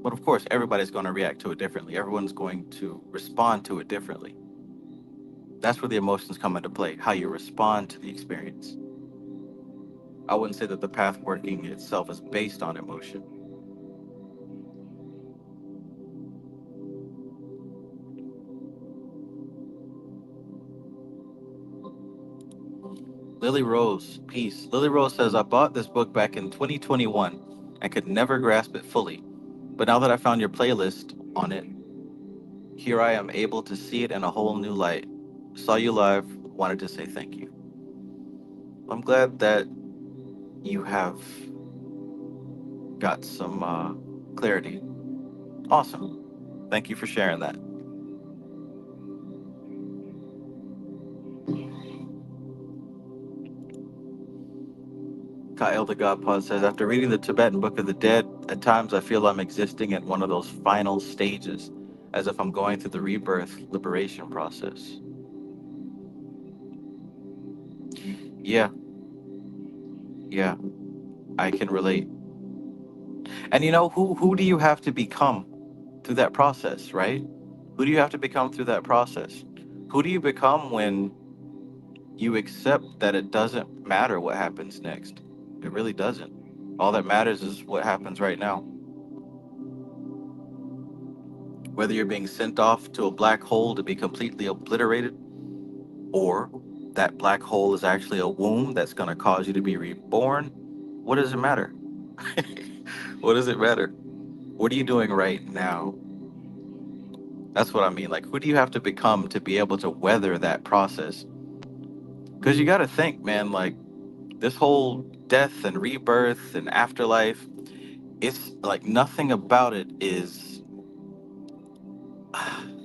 But of course, everybody's going to react to it differently. Everyone's going to respond to it differently. That's where the emotions come into play, how you respond to the experience. I wouldn't say that the path working itself is based on emotion. Lily Rose, peace. Lily Rose says, I bought this book back in 2021 and could never grasp it fully. But now that I found your playlist on it, here I am able to see it in a whole new light. Saw you live, wanted to say thank you. I'm glad that you have got some clarity. Awesome. Thank you for sharing that. Kyle the Godpod says, after reading the Tibetan Book of the Dead, at times I feel I'm existing at one of those final stages, as if I'm going through the rebirth liberation process. Yeah, yeah, I can relate. And you know, who do you have to become through that process, right? Who do you have to become through that process? Who do you become when you accept that it doesn't matter what happens next? It really doesn't. All that matters is what happens right now. Whether you're being sent off to a black hole to be completely obliterated, or that black hole is actually a womb that's going to cause you to be reborn, what does it matter? What does it matter? What are you doing right now? That's what I mean. Like, who do you have to become to be able to weather that process? Because you got to think, man, like, this whole death and rebirth and afterlife, it's like nothing about it is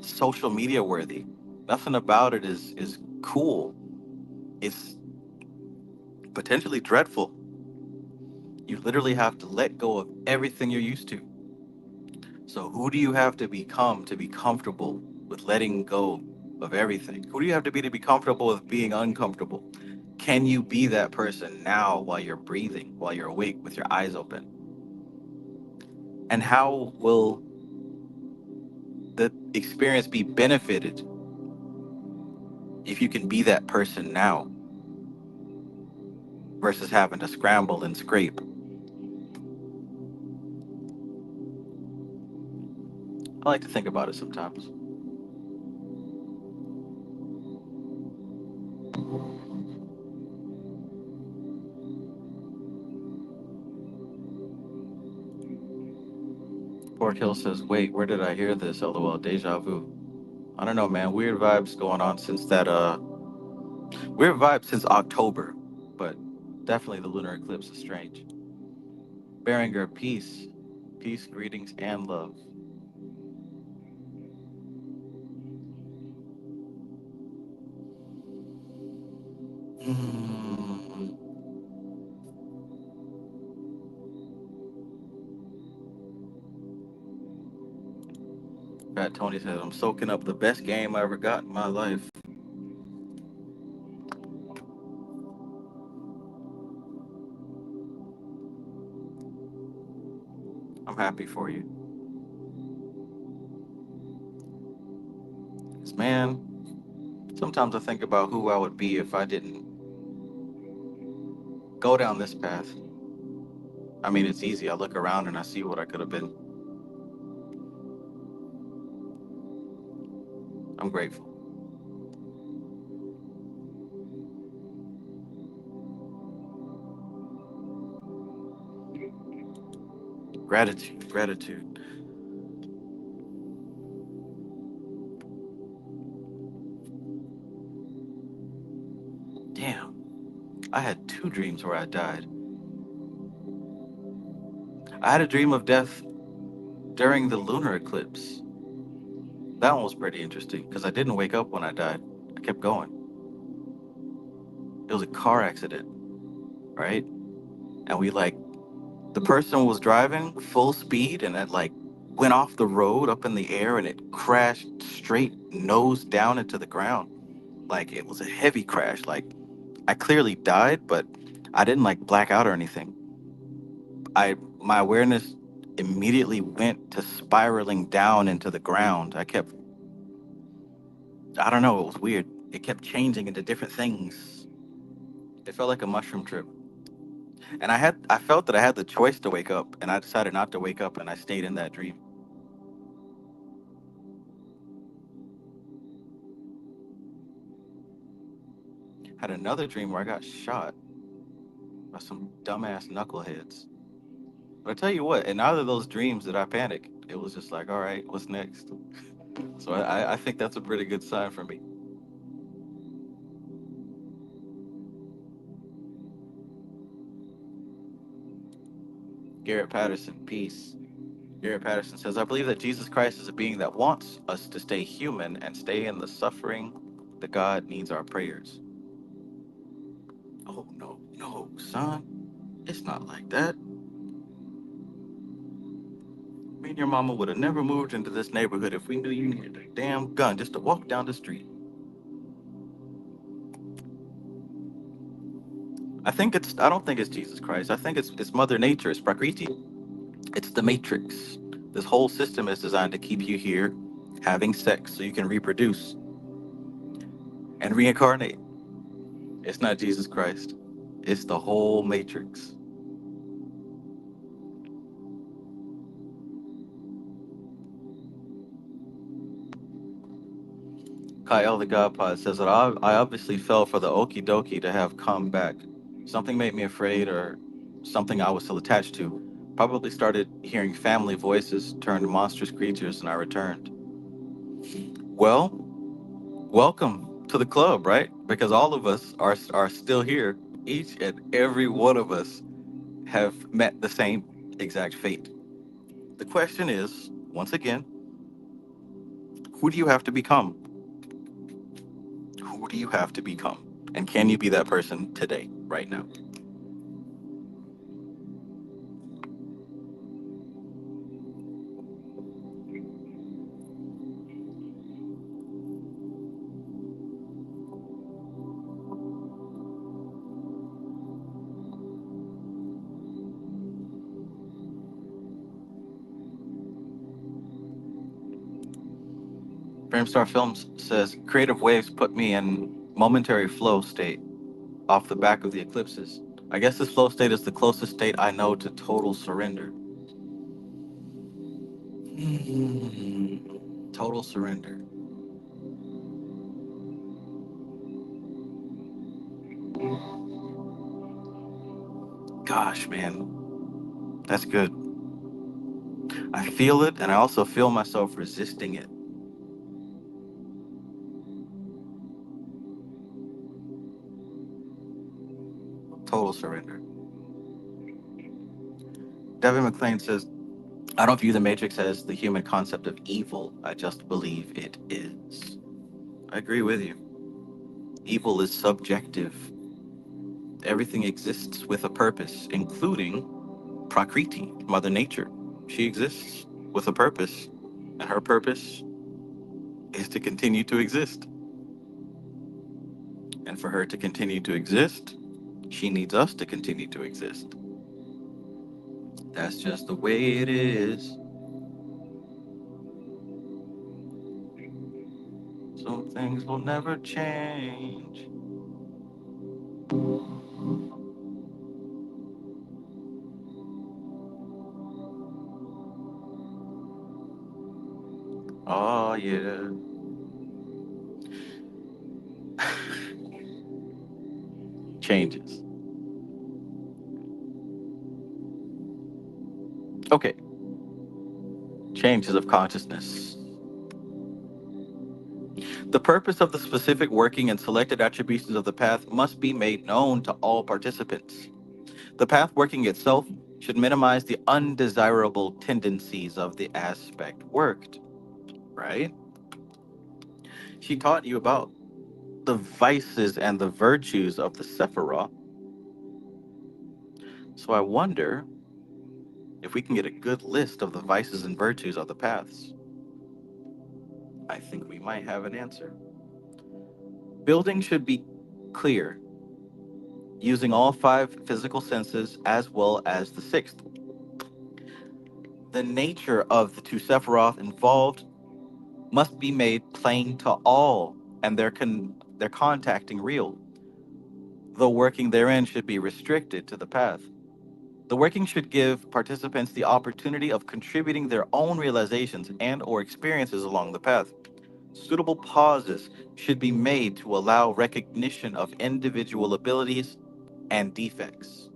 social media worthy. Nothing about it is cool. It's potentially dreadful. You literally have to let go of everything you're used to. So who do you have to become to be comfortable with letting go of everything? Who do you have to be comfortable with being uncomfortable? Can you be that person now while you're breathing, while you're awake with your eyes open? And how will the experience be benefited if you can be that person now versus having to scramble and scrape? I like to think about it sometimes. Pork Hill says, wait, where did I hear this? LOL, deja vu. I don't know, man. Weird vibes going on since that, weird vibes since October, but definitely the lunar eclipse is strange. Beringer, peace. Peace, greetings, and love. Mm. Fat Tony says, I'm soaking up the best game I ever got in my life. I'm happy for you. 'Cause, man, sometimes I think about who I would be if I didn't go down this path. I mean, it's easy. I look around and I see what I could have been. I'm grateful. Gratitude, gratitude. Damn, I had two dreams where I died. I had a dream of death during the lunar eclipse. That one was pretty interesting because I didn't wake up when I died. I kept going. It was a car accident, right? And the person was driving full speed and it went off the road up in the air and it crashed straight nose down into the ground. Like it was a heavy crash. Like I clearly died, but I didn't black out or anything. My awareness immediately went to spiraling down into the ground. I don't know, it was weird. It kept changing into different things. It felt like a mushroom trip. And I felt that I had the choice to wake up and I decided not to wake up and I stayed in that dream. Had another dream where I got shot by some dumbass knuckleheads. But I tell you what, in neither of those dreams did I panic. It was just like, all right, what's next? So I think that's a pretty good sign for me. Garrett Patterson, peace. Garrett Patterson says, I believe that Jesus Christ is a being that wants us to stay human and stay in the suffering. The God needs our prayers. Oh, no, no, son. It's not like that. Me and your mama would have never moved into this neighborhood if we knew you needed a damn gun just to walk down the street. I don't think it's Jesus Christ. I think it's Mother Nature. It's Prakriti. It's the Matrix. This whole system is designed to keep you here having sex so you can reproduce and reincarnate. It's not Jesus Christ. It's the whole Matrix. Kyle the Godpod says that I obviously fell for the okie dokie to have come back. Something made me afraid, or something I was still attached to. Probably started hearing family voices, turned monstrous creatures, and I returned. Well, welcome to the club, right? Because all of us are still here. Each and every one of us have met the same exact fate. The question is, once again, who do you have to become? Who do you have to become? And can you be that person today, right now? Framestar Films says creative waves put me in momentary flow state off the back of the eclipses. I guess this flow state is the closest state I know to total surrender. Total surrender. Gosh, man, that's good. I feel it, and I also feel myself resisting it. Total surrender. Devin McLean says, I don't view the Matrix as the human concept of evil. I just believe it is. I agree with you. Evil is subjective. Everything exists with a purpose, including Prakriti, Mother Nature. She exists with a purpose, and her purpose is to continue to exist. And for her to continue to exist, she needs us to continue to exist. That's just the way it is. Some things will never change. Oh, yeah. Changes. Okay, changes of consciousness. The purpose of the specific working and selected attributions of the path must be made known to all participants. The path working itself should minimize the undesirable tendencies of the aspect worked, right? She taught you about the vices and the virtues of the Sephiroth. So I wonder if we can get a good list of the vices and virtues of the paths. I think we might have an answer. Building should be clear, using all five physical senses as well as the sixth. The nature of the two Sephiroth involved must be made plain to all, and their contacting real. Though working therein should be restricted to the path. The working should give participants the opportunity of contributing their own realizations and or experiences along the path. Suitable pauses should be made to allow recognition of individual abilities and defects.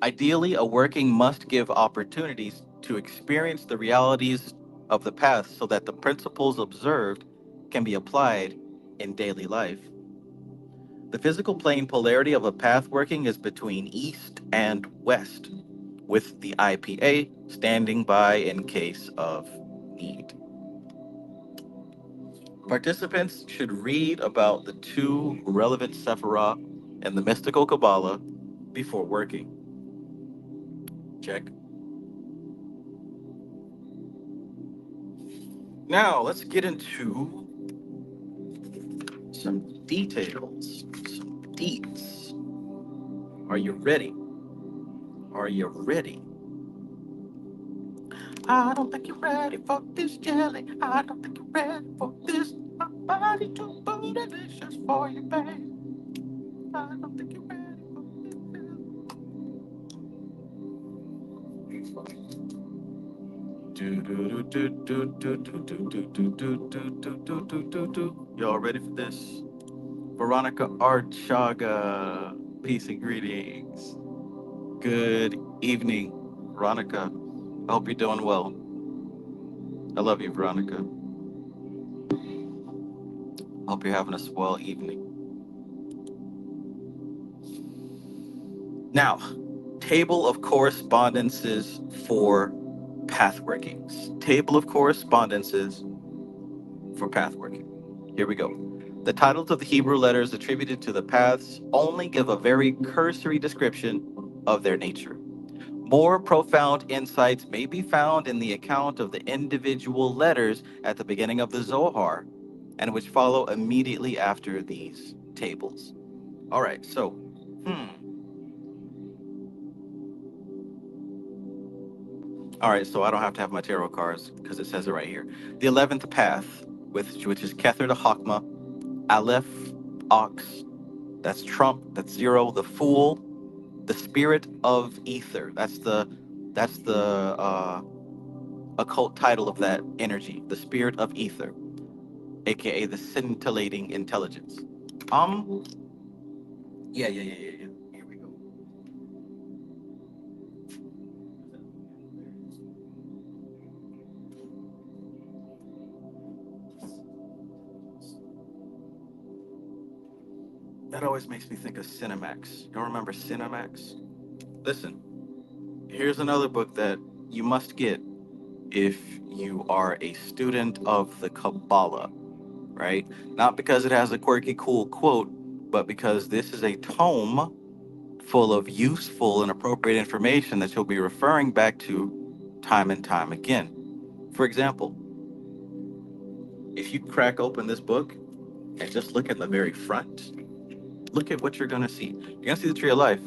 Ideally, a working must give opportunities to experience the realities of the path so that the principles observed can be applied in daily life. The physical plane polarity of a path working is between east and west, with the IPA standing by in case of need. Participants should read about the two relevant Sephiroth and the mystical Qabalah before working. Check. Now, let's get into some details, some deets. Are you ready? Are you ready? I don't think you're ready for this jelly. I don't think you're ready for this. My body too bootylicious for you, babe. I don't think you're ready for this. Y'all ready for this? Veronica Archaga, peace and greetings. Good evening, Veronica. I hope you're doing well. I love you, Veronica. I hope you're having a swell evening. Now, table of correspondences for pathworkings. Table of correspondences for pathworking. Here we go. The titles of the Hebrew letters attributed to the paths only give a very cursory description of their nature. More profound insights may be found in the account of the individual letters at the beginning of the Zohar, and which follow immediately after these tables. All right, so, All right, so I don't have to have my tarot cards because it says it right here. The 11th path, which is Kether to Chokmah, Aleph, Ox, that's Trump, that's Zero, the Fool, the Spirit of Ether. That's the occult title of that energy, the Spirit of Ether, aka the scintillating intelligence. Um, yeah. Here we go. That always makes me think of Cinemax. Y'all remember Cinemax? Listen, here's another book that you must get if you are a student of the Qabalah, right? Not because it has a quirky, cool quote, but because this is a tome full of useful and appropriate information that you'll be referring back to time and time again. For example, if you crack open this book and just look at the very front, look at what you're going to see. You're going to see the Tree of Life.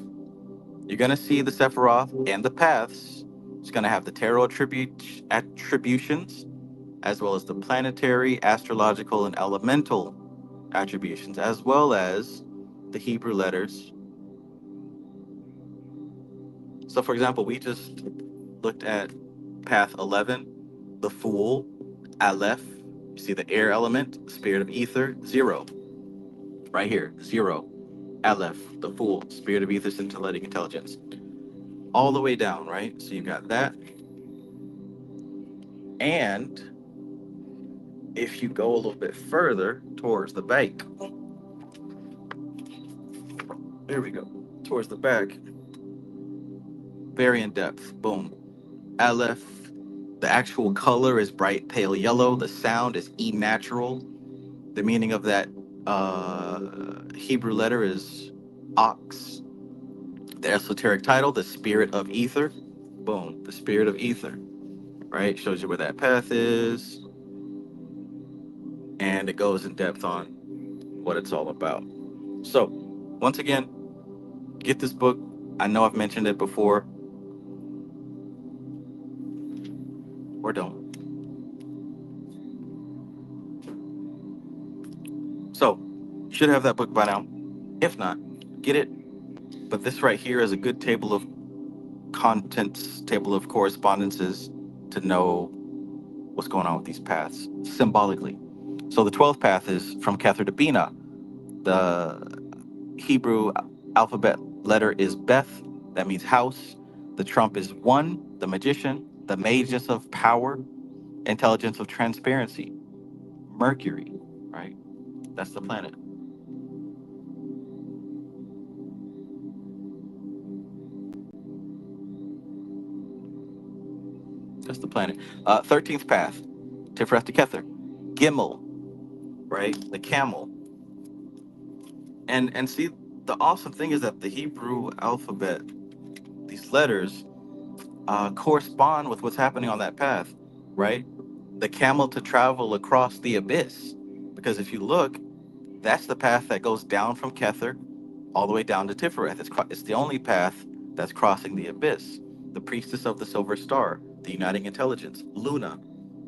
You're going to see the Sephiroth and the Paths. It's going to have the tarot attributions, as well as the planetary, astrological, and elemental attributions, as well as the Hebrew letters. So, for example, we just looked at path 11, the Fool, Aleph. You see the air element, spirit of ether, zero. Right here, zero. Aleph, the Fool, spirit of ether, scintillating intelligence. All the way down, right? So you got that. And if you go a little bit further towards the back, there we go, towards the back, very in depth. Boom. Aleph. The actual color is bright pale yellow. The sound is E natural. The meaning of that Hebrew letter is ox. The esoteric title, the spirit of ether. Boom. The spirit of ether. Right? Shows you where that path is. And it goes in depth on what it's all about. So, once again, get this book. I know I've mentioned it before. Or don't. So, you should have that book by now. If not, get it. But this right here is a good table of contents, table of correspondences to know what's going on with these paths symbolically. So the 12th path is from Kether to Bina. The Hebrew alphabet letter is Beth. That means house. The trump is one, the magician, the magus of power, intelligence of transparency. Mercury, right? That's the planet. That's the planet. 13th path, Tiferet to Kether. Gimel, right? The camel. And see, the awesome thing is that the Hebrew alphabet, these letters, correspond with what's happening on that path, right? The camel to travel across the abyss. Because if you look, that's the path that goes down from Kether all the way down to Tifereth. It's the only path that's crossing the abyss. The priestess of the silver star, the uniting intelligence, Luna.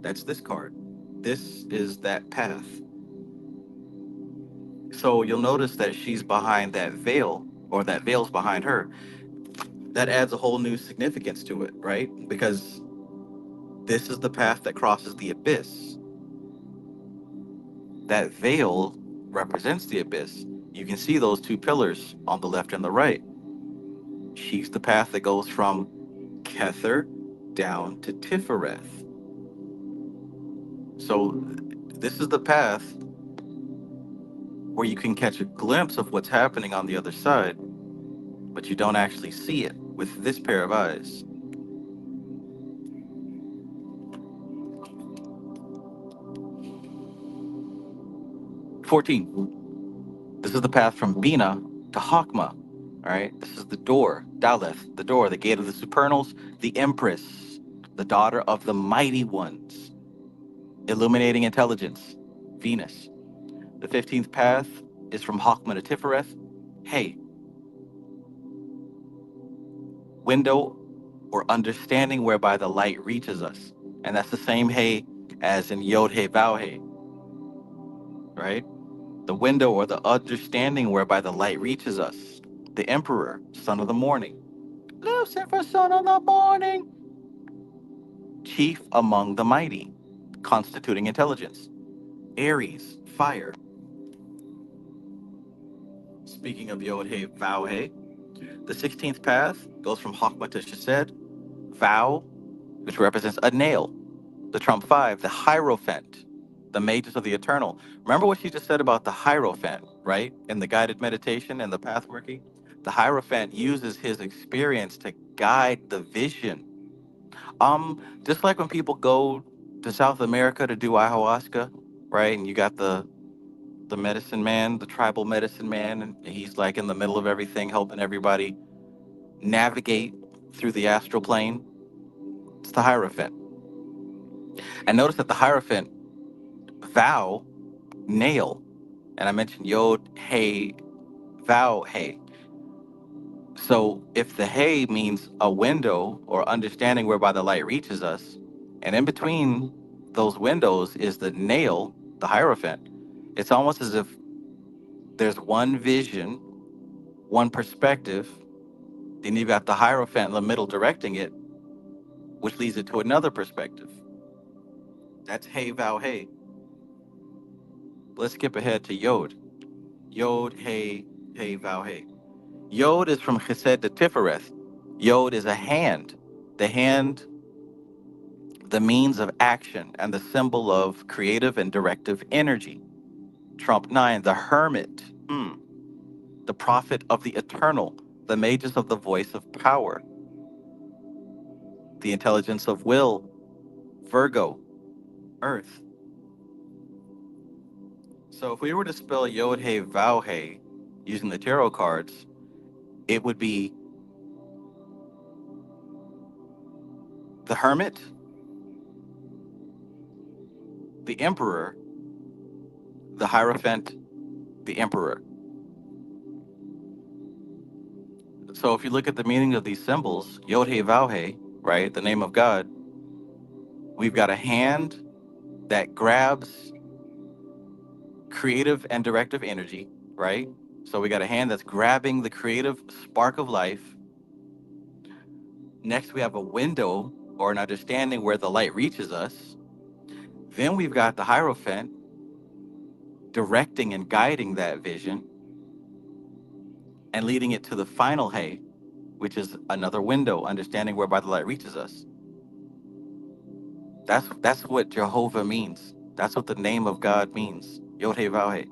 That's this card. This is that path. So you'll notice that she's behind that veil, or that veil's behind her. That adds a whole new significance to it, right? Because This is the path that crosses the abyss. That veil represents the abyss. You can see those two pillars on the left and the right. She's the path that goes from Kether down to Tifereth. So this is the path where you can catch a glimpse of what's happening on the other side, but you don't actually see it with this pair of eyes. 14. This is the path from Bina to Hakma. All right. This is the door, Daleth, the door, the gate of the supernals, the Empress, the daughter of the mighty ones, illuminating intelligence, Venus. The 15th path is from Hakma to Tifereth. Hey, window or understanding whereby the light reaches us. And that's the same hey as in Yod Hey Vav Hey, right? The window or the understanding whereby the light reaches us. The Emperor, son of the morning. Lucifer, son of the morning. Chief among the mighty, constituting intelligence. Aries, fire. Speaking of Yod Hey Vav Hey, the 16th path goes from Hakma to Chesed. Vow, which represents a nail. The Trump 5, the Hierophant, the Magus of the Eternal. Remember what she just said about the Hierophant, right? In the guided meditation and the pathworking? The Hierophant uses his experience to guide the vision. Just like when people go to South America to do ayahuasca, right? And you got the medicine man, the tribal medicine man, and he's like in the middle of everything, helping everybody navigate through the astral plane. It's the Hierophant. And notice that the Hierophant vow nail, and I mentioned Yod Hey Vow Hey. So if the Hey means a window or understanding whereby the light reaches us, and in between those windows is the nail, the Hierophant, it's almost as if there's one vision, one perspective, then you've got the Hierophant in the middle directing it, which leads it to another perspective. That's Hey Vow Hey. Let's skip ahead to Yod. Yod Hey Hey Vow Hey. Yod is from Chesed to Tifereth. Yod is a hand, the hand, the means of action, and the symbol of creative and directive energy. Trump 9, the hermit, the prophet of the eternal, the magus of the voice of power, the intelligence of will, Virgo, earth. So if we were to spell Yod Hey Vav Hey using the tarot cards, it would be the hermit, the emperor, the hierophant, the emperor. So if you look at the meaning of these symbols, Yod Hey Vav Hey, right, the name of God, we've got a hand that grabs creative and directive energy, right? So we got a hand that's grabbing the creative spark of life. Next, we have a window or an understanding where the light reaches us. Then we've got the Hierophant directing and guiding that vision and leading it to the final Hey, which is another window, understanding whereby the light reaches us. That's what Jehovah means. That's what the name of God means. Yod Hey Vav Hey.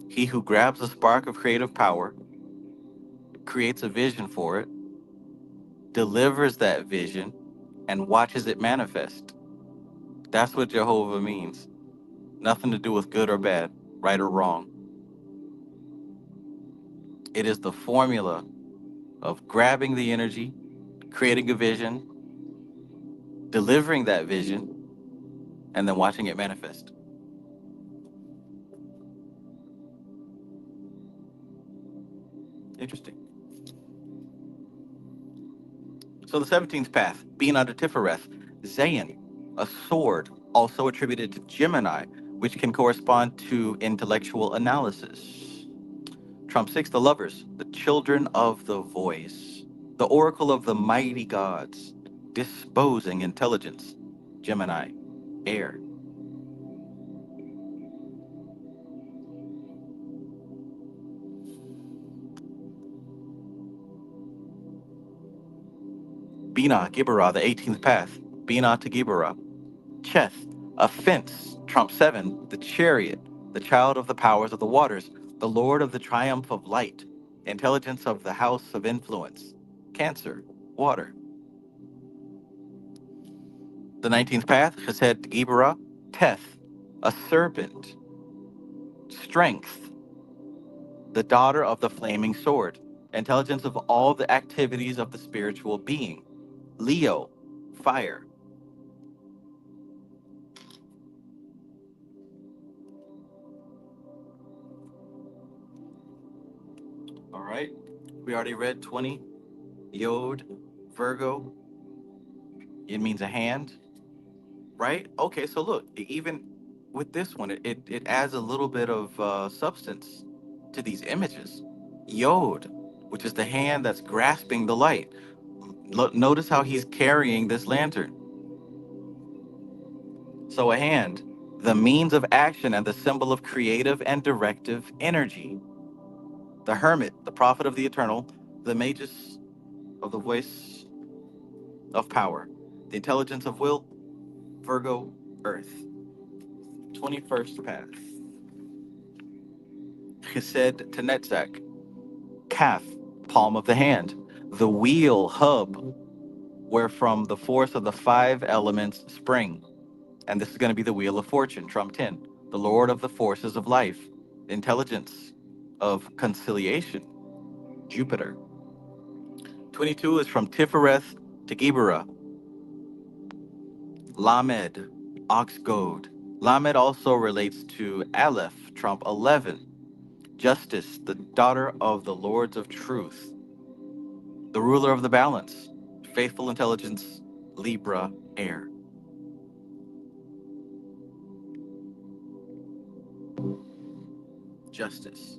He who grabs a spark of creative power, creates a vision for it, delivers that vision, and watches it manifest. That's what Jehovah means. Nothing to do with good or bad, right or wrong. It is the formula of grabbing the energy, creating a vision, delivering that vision, and then watching it manifest. Interesting. So the 17th path, being under Tifereth, Zayin, a sword, also attributed to Gemini, which can correspond to intellectual analysis. Trump 6, the lovers, the children of the voice, the oracle of the mighty gods, disposing intelligence, Gemini, air. Bina, Gibera, the 18th path, Bina to Gibera. Cheth, a fence, trump 7, the chariot, the child of the powers of the waters, the lord of the triumph of light, intelligence of the house of influence, Cancer, water. The 19th path, Chesed Gibera, Teth, a serpent, strength, the daughter of the flaming sword, intelligence of all the activities of the spiritual being, Leo, fire. All right, we already read 20, Yod, Virgo, it means a hand, right? Okay, so look, even with this one, it adds a little bit of substance to these images. Yod, which is the hand that's grasping the light. Notice how he's carrying this lantern. So a hand, the means of action and the symbol of creative and directive energy. The hermit, the prophet of the eternal, the magus of the voice of power, the intelligence of will, Virgo, earth. 21st path. Chesed to Netzach, calf, palm of the hand, the wheel, hub, where from the force of the five elements spring. And this is going to be the wheel of fortune, trump 10, the lord of the forces of life, intelligence of conciliation, Jupiter. 22 is from Tifereth to Gibera, Lamed, ox goad. Lamed also relates to Aleph, trump 11, justice, the daughter of the lords of truth, the ruler of the balance, faithful intelligence, Libra, air. Justice.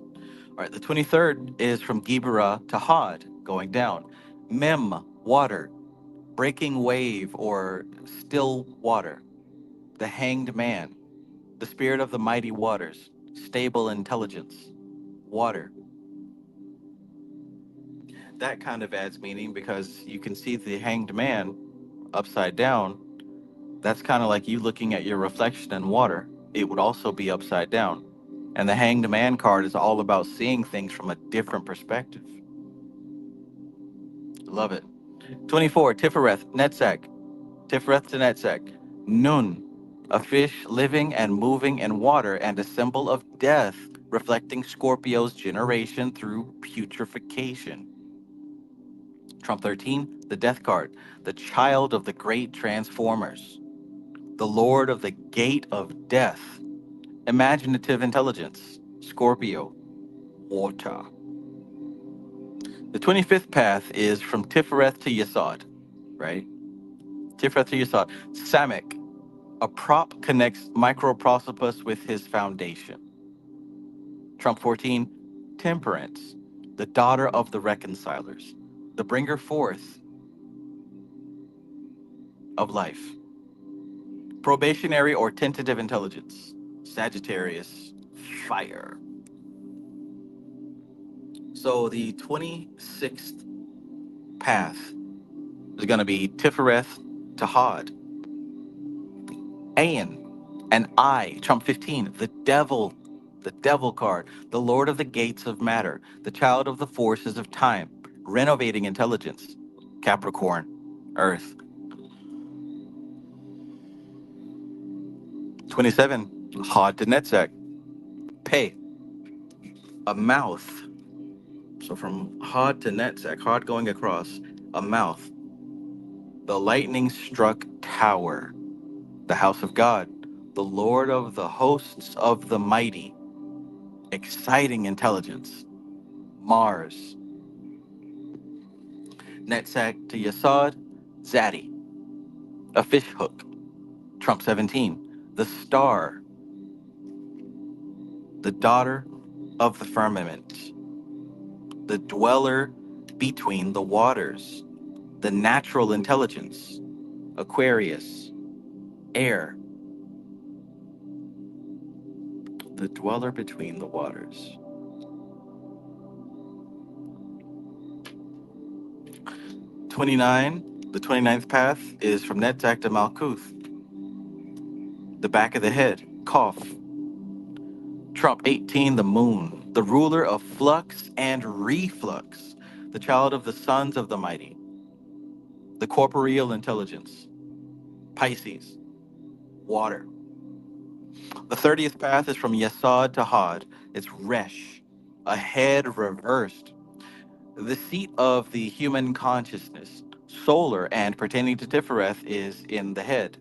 All right, the 23rd is from Gibera to Hod, going down. Mem, water, breaking wave or still water. The hanged man, the spirit of the mighty waters, stable intelligence, water. That kind of adds meaning because you can see the hanged man upside down. That's kind of like you looking at your reflection in water. It would also be upside down. And the hanged man card is all about seeing things from a different perspective. Love it. 24, Tifereth, Netzach. Tifereth to Netzach. Nun, a fish living and moving in water and a symbol of death, reflecting Scorpio's generation through putrefaction. Trump 13, the death card, the child of the great transformers, the lord of the gate of death, imaginative intelligence, Scorpio, water. The 25th path is from Tifereth to Yesod, right? Tifereth to Yesod. Samek, a prop connects microprosopus with his foundation. Trump 14, Temperance, the daughter of the reconcilers, the bringer forth of life. Probationary or tentative intelligence, Sagittarius, fire. So the 26th path is going to be Tifereth to Hod. Ain, and I, Trump 15, the devil card, the lord of the gates of matter, the child of the forces of time, renovating intelligence, Capricorn, earth. 27, Hod to Netzach, pay, a mouth. So from Hod to Netzach, Hod going across, a mouth, the lightning struck tower, the house of God, the Lord of the hosts of the mighty, exciting intelligence, Mars. Netzach to Yesod, Zaddy, a fish hook, Trump 17, the star, the daughter of the firmament, the dweller between the waters, the natural intelligence, Aquarius, air, the dweller between the waters. 29, the 29th path is from Netzach to Malkuth, the back of the head, Kof. Trump 18, the moon, the ruler of flux and reflux, the child of the sons of the mighty, the corporeal intelligence, Pisces, water. The 30th path is from Yesod to Had. It's Resh, a head reversed, the seat of the human consciousness. Solar and pertaining to Tifereth is in the head.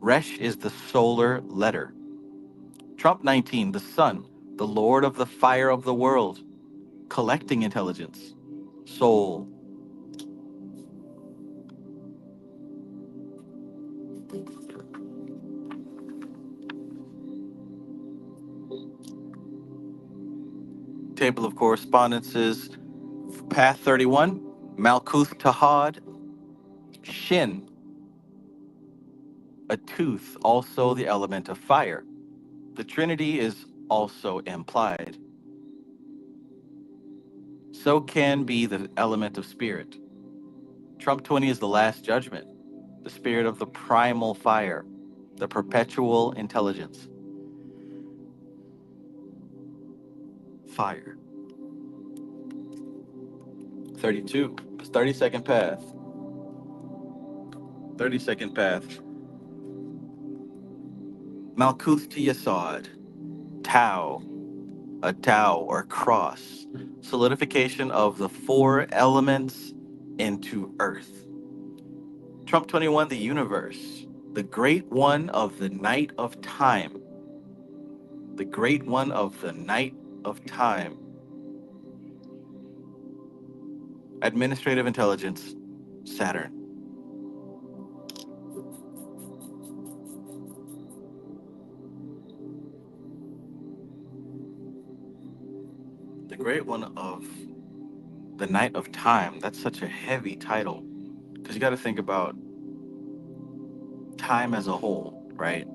Resh is the solar letter. Trump 19, the sun, the lord of the fire of the world, collecting intelligence, soul. Table of correspondences, path 31, Malkuth Tahad, Shin, a tooth, also the element of fire. The Trinity is also implied. So can be the element of spirit. Trump 20 is the last judgment, the spirit of the primal fire, the perpetual intelligence. Fire. 32, 32nd path. 32nd path. Malkuth to Yesod, Tau, a Tau or cross, solidification of the four elements into earth. Trump 21, the universe, the great one of the night of time, the great one of the night of time. Administrative intelligence, Saturn. The great one of the night of time. That's such a heavy title because you got to think about time as a whole, right?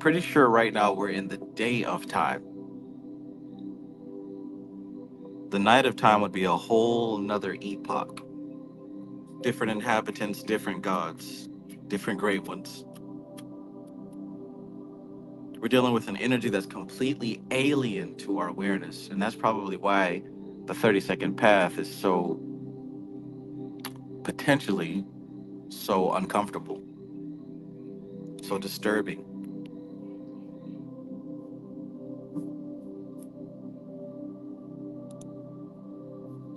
Pretty sure right now we're in the day of time. The night of time would be a whole nother epoch. Different inhabitants, different gods, different great ones. We're dealing with an energy that's completely alien to our awareness. And that's probably why the 32nd path is so potentially so uncomfortable, so disturbing.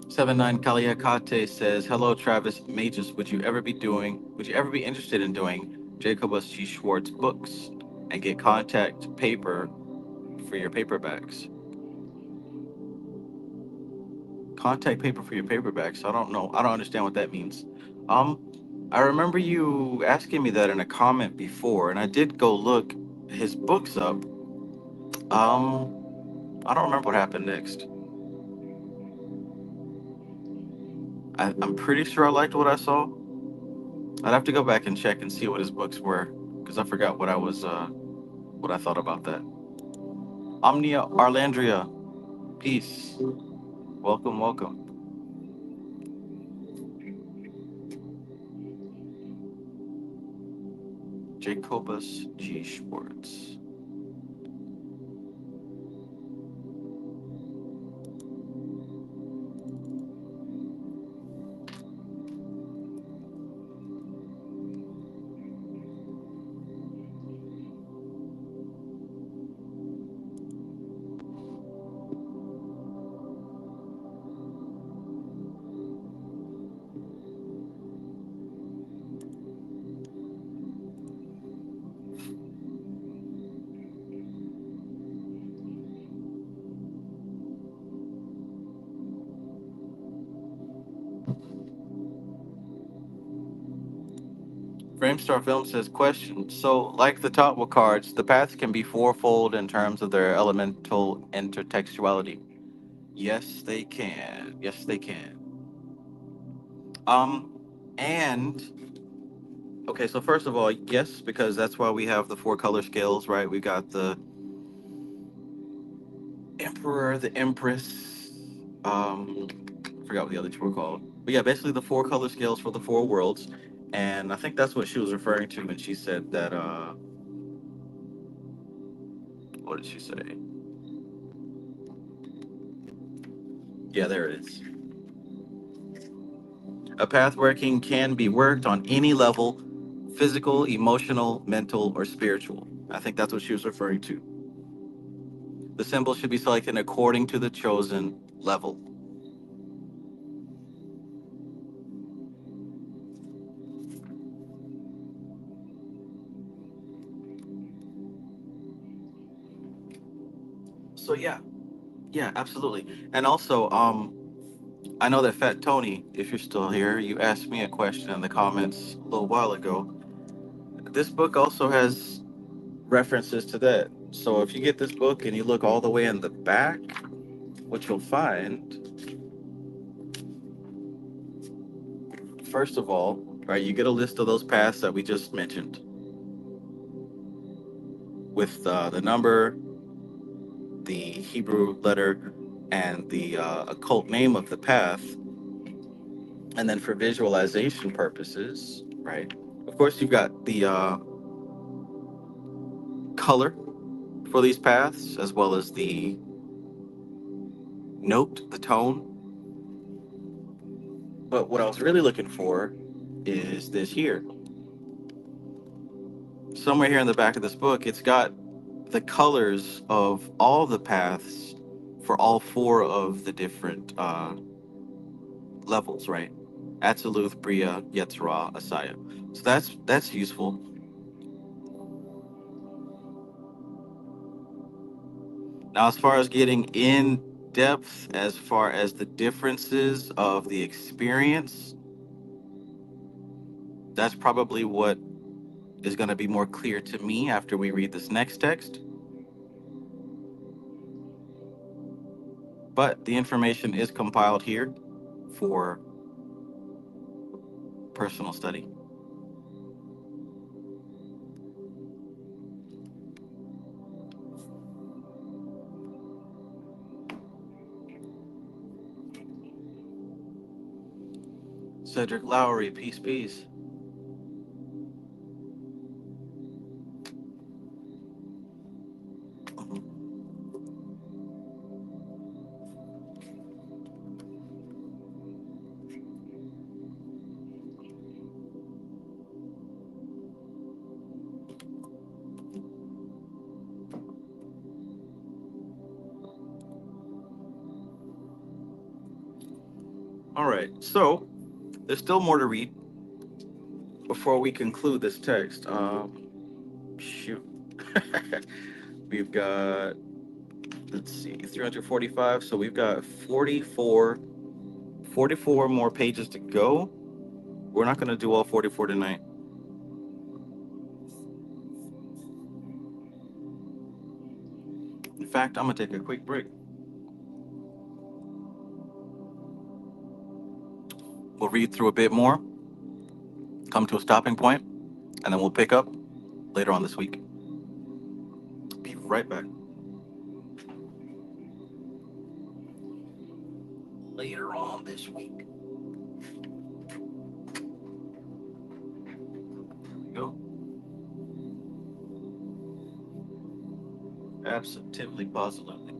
79 Kaliakate says, hello, Travis Magus. Would you ever be interested in doing Jacobus G. Schwartz books and get contact paper for your paperbacks? Contact paper for your paperbacks. I don't know. I don't understand what that means. Um, I remember you asking me that in a comment before, and I did go look his books up. I don't remember what happened next. I'm pretty sure I liked what I saw. I'd have to go back and check and see what his books were, because I forgot what I thought about that. Omnia Arlandria, peace. Welcome, welcome. Jacobus G. Schwartz. Framestar Film says, question. So, like the Totwa cards, the paths can be fourfold in terms of their elemental intertextuality. Yes, they can. Yes, they can. Um, and Okay, so first of all, yes, because that's why we have the four color scales, right? We got the Emperor, the Empress, I forgot what the other two were called. But yeah, basically the four color scales for the four worlds. And I think that's what she was referring to when she said that, what did she say? Yeah, there it is. A path working can be worked on any level: physical, emotional, mental, or spiritual. I think that's what she was referring to. The symbol should be selected according to the chosen level. So yeah, yeah, absolutely. And also, I know that Fat Tony, if you're still here, you asked me a question in the comments a little while ago. This book also has references to that. So if you get this book and you look all the way in the back, what you'll find, first of all, right, you get a list of those paths that we just mentioned with the number, the Hebrew letter, and the occult name of the path. And then for visualization purposes, right, of course, you've got the color for these paths, as well as the note, the tone. But what I was really looking for is this here. Somewhere here in the back of this book, it's got the colors of all the paths for all four of the different levels, right? Atziluth, Bria, Yetzirah, Asaya. So that's useful. Now, as far as getting in depth, as far as the differences of the experience, that's probably what is going to be more clear to me after we read this next text. But the information is compiled here for personal study. Cedric Lowry, peace, peace. All right, so there's still more to read before we conclude this text. Shoot. We've got, let's see, 345. So we've got 44 more pages to go. We're not going to do all 44 tonight. In fact, I'm going to take a quick break. We'll read through a bit more, come to a stopping point, and then we'll pick up later on this week. Be right back. Later on this week. There we go. Absolutely, positively.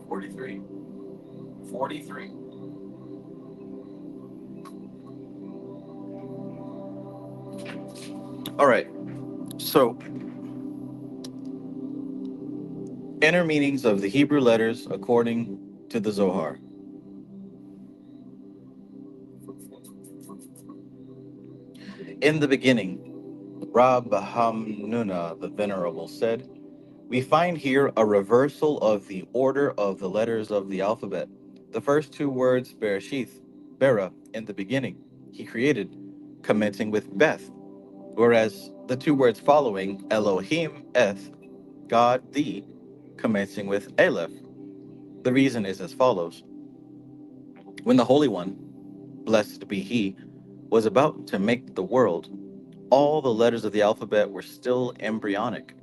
43. 43. All right. So, inner meanings of the Hebrew letters according to the Zohar. In the beginning, Rab Hamnuna the Venerable said, we find here a reversal of the order of the letters of the alphabet. The first two words, Bereshith, Bera, in the beginning, he created, commencing with Beth, whereas the two words following, Elohim, Eth, God, thee, commencing with Aleph. The reason is as follows. When the Holy One, blessed be he, was about to make the world, all the letters of the alphabet were still embryonic.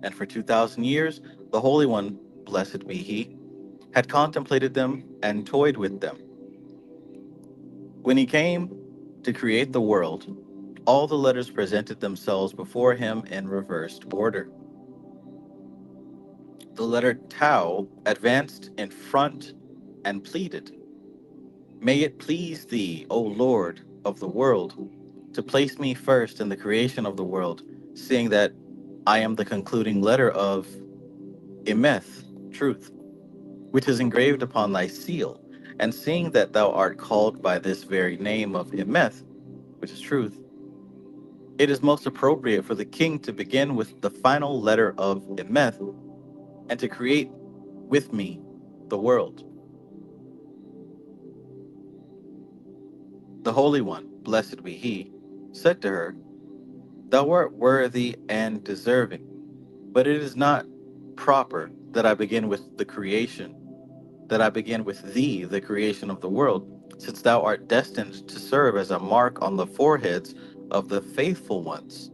And for 2,000 years, the Holy One, blessed be he, had contemplated them and toyed with them. When he came to create the world, all the letters presented themselves before him in reversed order. The letter Tau advanced in front and pleaded, may it please thee, O Lord of the world, to place me first in the creation of the world, seeing that I am the concluding letter of Emeth, truth, which is engraved upon thy seal, and seeing that thou art called by this very name of Emeth, which is truth, it is most appropriate for the king to begin with the final letter of Emeth and to create with me the world. The Holy One, blessed be he, said to her, thou art worthy and deserving, but it is not proper that I begin with the creation, that I begin with thee, the creation of the world, since thou art destined to serve as a mark on the foreheads of the faithful ones.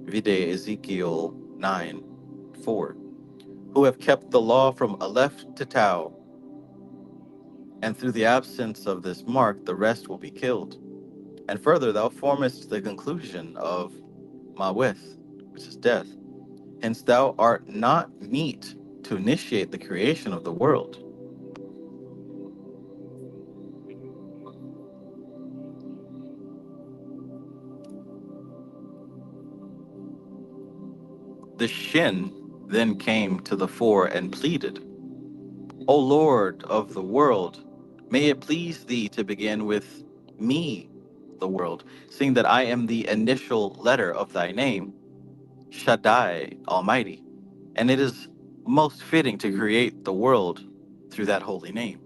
Vide Ezekiel 9:4, who have kept the law from Aleph to Tau, and through the absence of this mark, the rest will be killed. And further, thou formest the conclusion of Maweth, which is death. Hence, thou art not meet to initiate the creation of the world. The Shin then came to the fore and pleaded, O Lord of the world, may it please thee to begin with me, the world, seeing that I am the initial letter of thy name, Shaddai, Almighty, and it is most fitting to create the world through that holy name.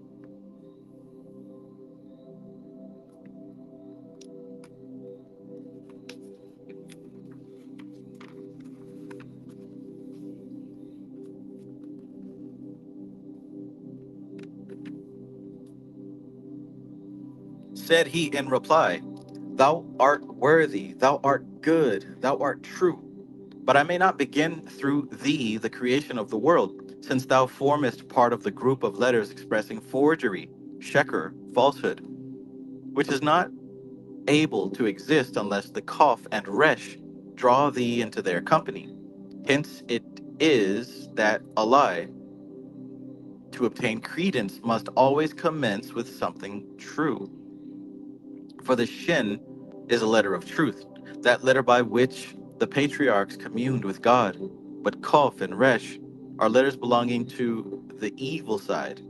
Said he in reply, thou art worthy, thou art good, thou art true. But I may not begin through thee the creation of the world, since thou formest part of the group of letters expressing forgery, sheker, falsehood, which is not able to exist unless the Kaf and Resh draw thee into their company. Hence it is that a lie, to obtain credence, must always commence with something true. For the Shin is a letter of truth, that letter by which the patriarchs communed with God. But Kaf and Resh are letters belonging to the evil side,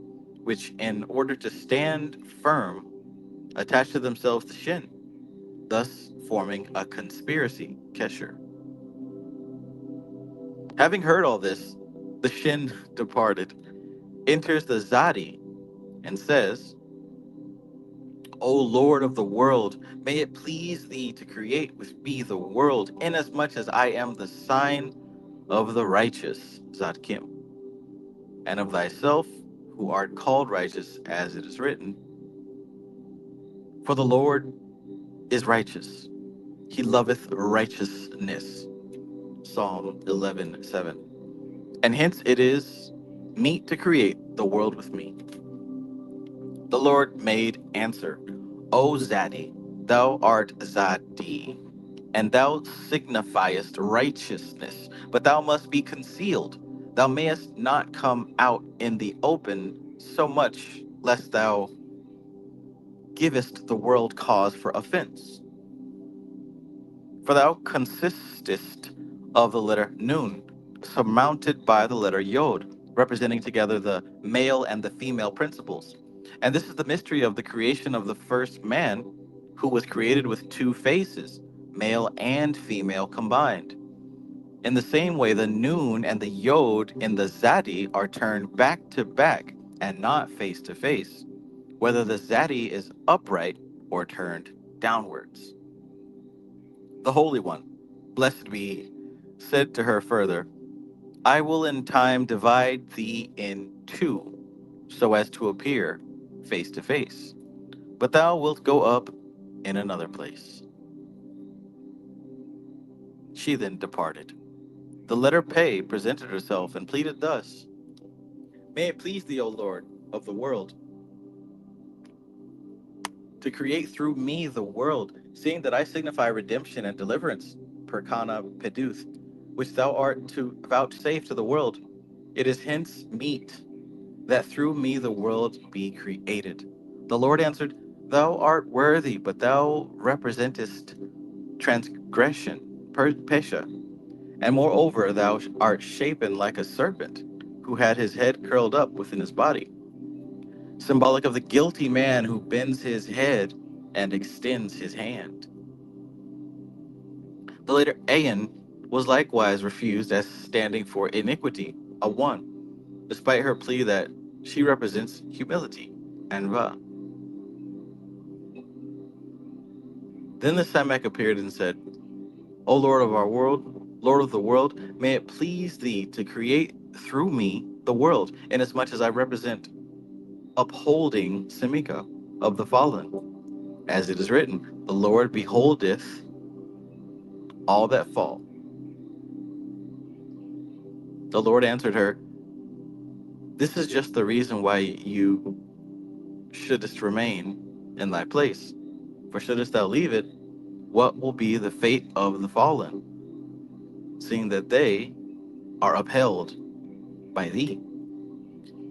which, in order to stand firm, attach to themselves the Shin, thus forming a conspiracy, Kesher. Having heard all this, the Shin departed, enters the Zadi, and says, O Lord of the world, may it please thee to create with me the world, inasmuch as I am the sign of the righteous, Zadkim, and of thyself, who art called righteous, as it is written, for the Lord is righteous. He loveth righteousness. Psalm 11:7. And hence it is meet to create the world with me. The Lord made answer, O Zaddy, thou art Zaddy, and thou signifiest righteousness, but thou must be concealed. Thou mayest not come out in the open so much, lest thou givest the world cause for offense. For thou consistest of the letter Nun, surmounted by the letter Yod, representing together the male and the female principles. And this is the mystery of the creation of the first man, who was created with two faces, male and female combined. In the same way, the Nun and the Yod in the Zadi are turned back to back and not face to face, whether the Zadi is upright or turned downwards. The Holy One, blessed be he, said to her further, I will in time divide thee in two, so as to appear face to face, but thou wilt go up in another place. She then departed. The letter Pei presented herself and pleaded thus, May it please thee, O Lord of the world, to create through me the world, seeing that I signify redemption and deliverance, Perkana Peduth, which thou art to vouchsafe to the world. It is hence meet that through me the world be created. The Lord answered, Thou art worthy, but thou representest transgression, pesha, and moreover thou art shapen like a serpent, who had his head curled up within his body, symbolic of the guilty man who bends his head and extends his hand. The later Ayin was likewise refused as standing for iniquity, a one, despite her plea that she represents humility, and Ra. Then the Samek appeared and said, O Lord of our world, Lord of the world, may it please thee to create through me the world, inasmuch as I represent upholding Semika of the fallen. As it is written, the Lord beholdeth all that fall. The Lord answered her, This is just the reason why you shouldest remain in thy place. For shouldest thou leave it, what will be the fate of the fallen, seeing that they are upheld by thee?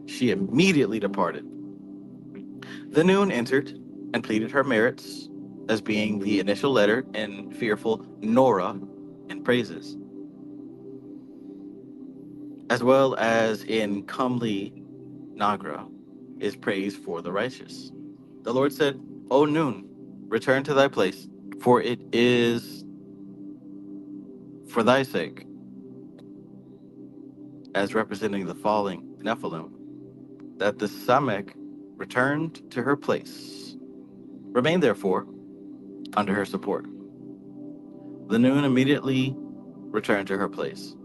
She immediately departed. The Noon entered and pleaded her merits as being the initial letter in fearful Nora in praises, as well as in comely Nagra is praise for the righteous. The Lord said, O Noon, return to thy place, for it is for thy sake, as representing the falling Nephilim, that the Samek returned to her place. Remain therefore under her support. The Noon immediately returned to her place.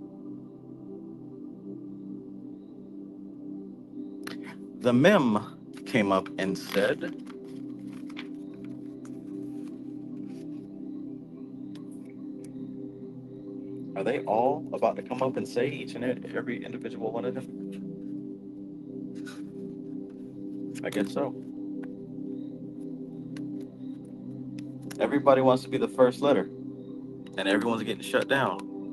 The Mem came up and said, Are they all about to come up and say each and every individual one of them? I guess so. Everybody wants to be the first letter, and everyone's getting shut down.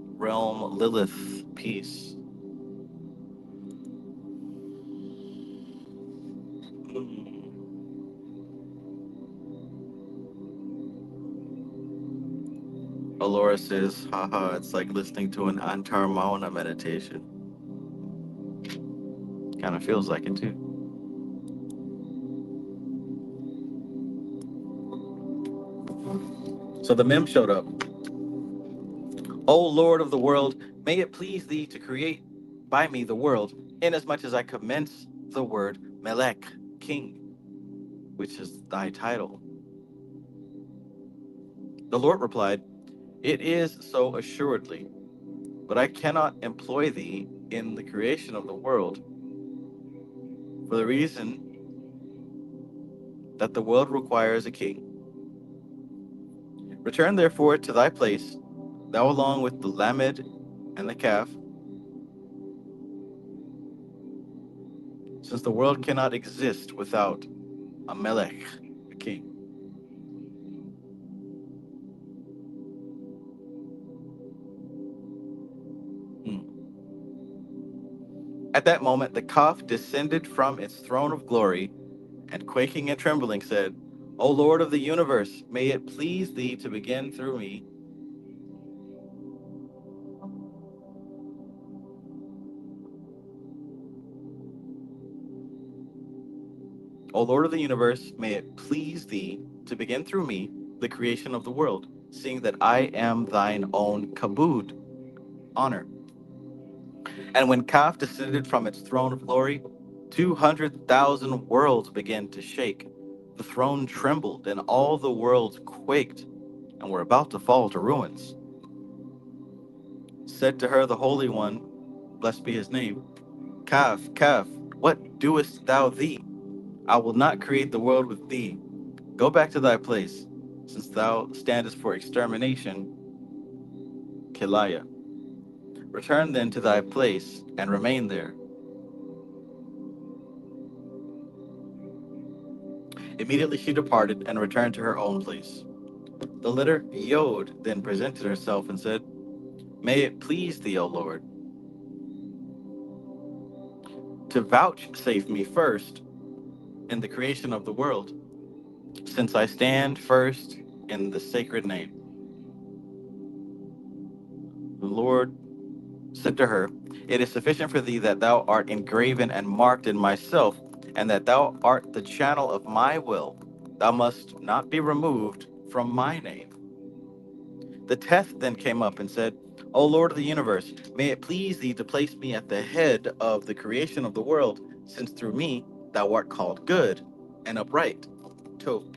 Realm Lilith, peace. Alora says, haha, it's like listening to an Antar Mauna meditation. Kind of feels like it too. So the Mem showed up. O Lord of the world, may it please thee to create by me the world, inasmuch as I commence the word Melech, king, which is thy title. The Lord replied, It is so assuredly, but I cannot employ thee in the creation of the world, for the reason that the world requires a king. Return therefore to thy place, thou along with the Lamed and the Calf, since the world cannot exist without a Melech, a king. Hmm. At that moment, the Calf descended from its throne of glory, and quaking and trembling said, O Lord of the universe, may it please thee to begin through me. O Lord of the universe, may it please thee to begin through me the creation of the world, seeing that I am thine own kabod, honor. And when Kaf descended from its throne of glory, 200,000 worlds began to shake. The throne trembled, and all the worlds quaked and were about to fall to ruins. Said to her the Holy One, blessed be his name, Kaf, Kaf, what doest thou thee? I will not create the world with thee. Go back to thy place, since thou standest for extermination, Keliah. Return then to thy place and remain there. Immediately she departed and returned to her own place. The letter Yod then presented herself and said, May it please thee, O Lord, to vouchsafe me first in the creation of the world, since I stand first in the sacred name. The Lord said to her, It is sufficient for thee that thou art engraven and marked in myself, and that thou art the channel of my will. Thou must not be removed from my name. The Teth then came up and said, O Lord of the universe, may it please thee to place me at the head of the creation of the world, since through me thou art called good and upright. Tov.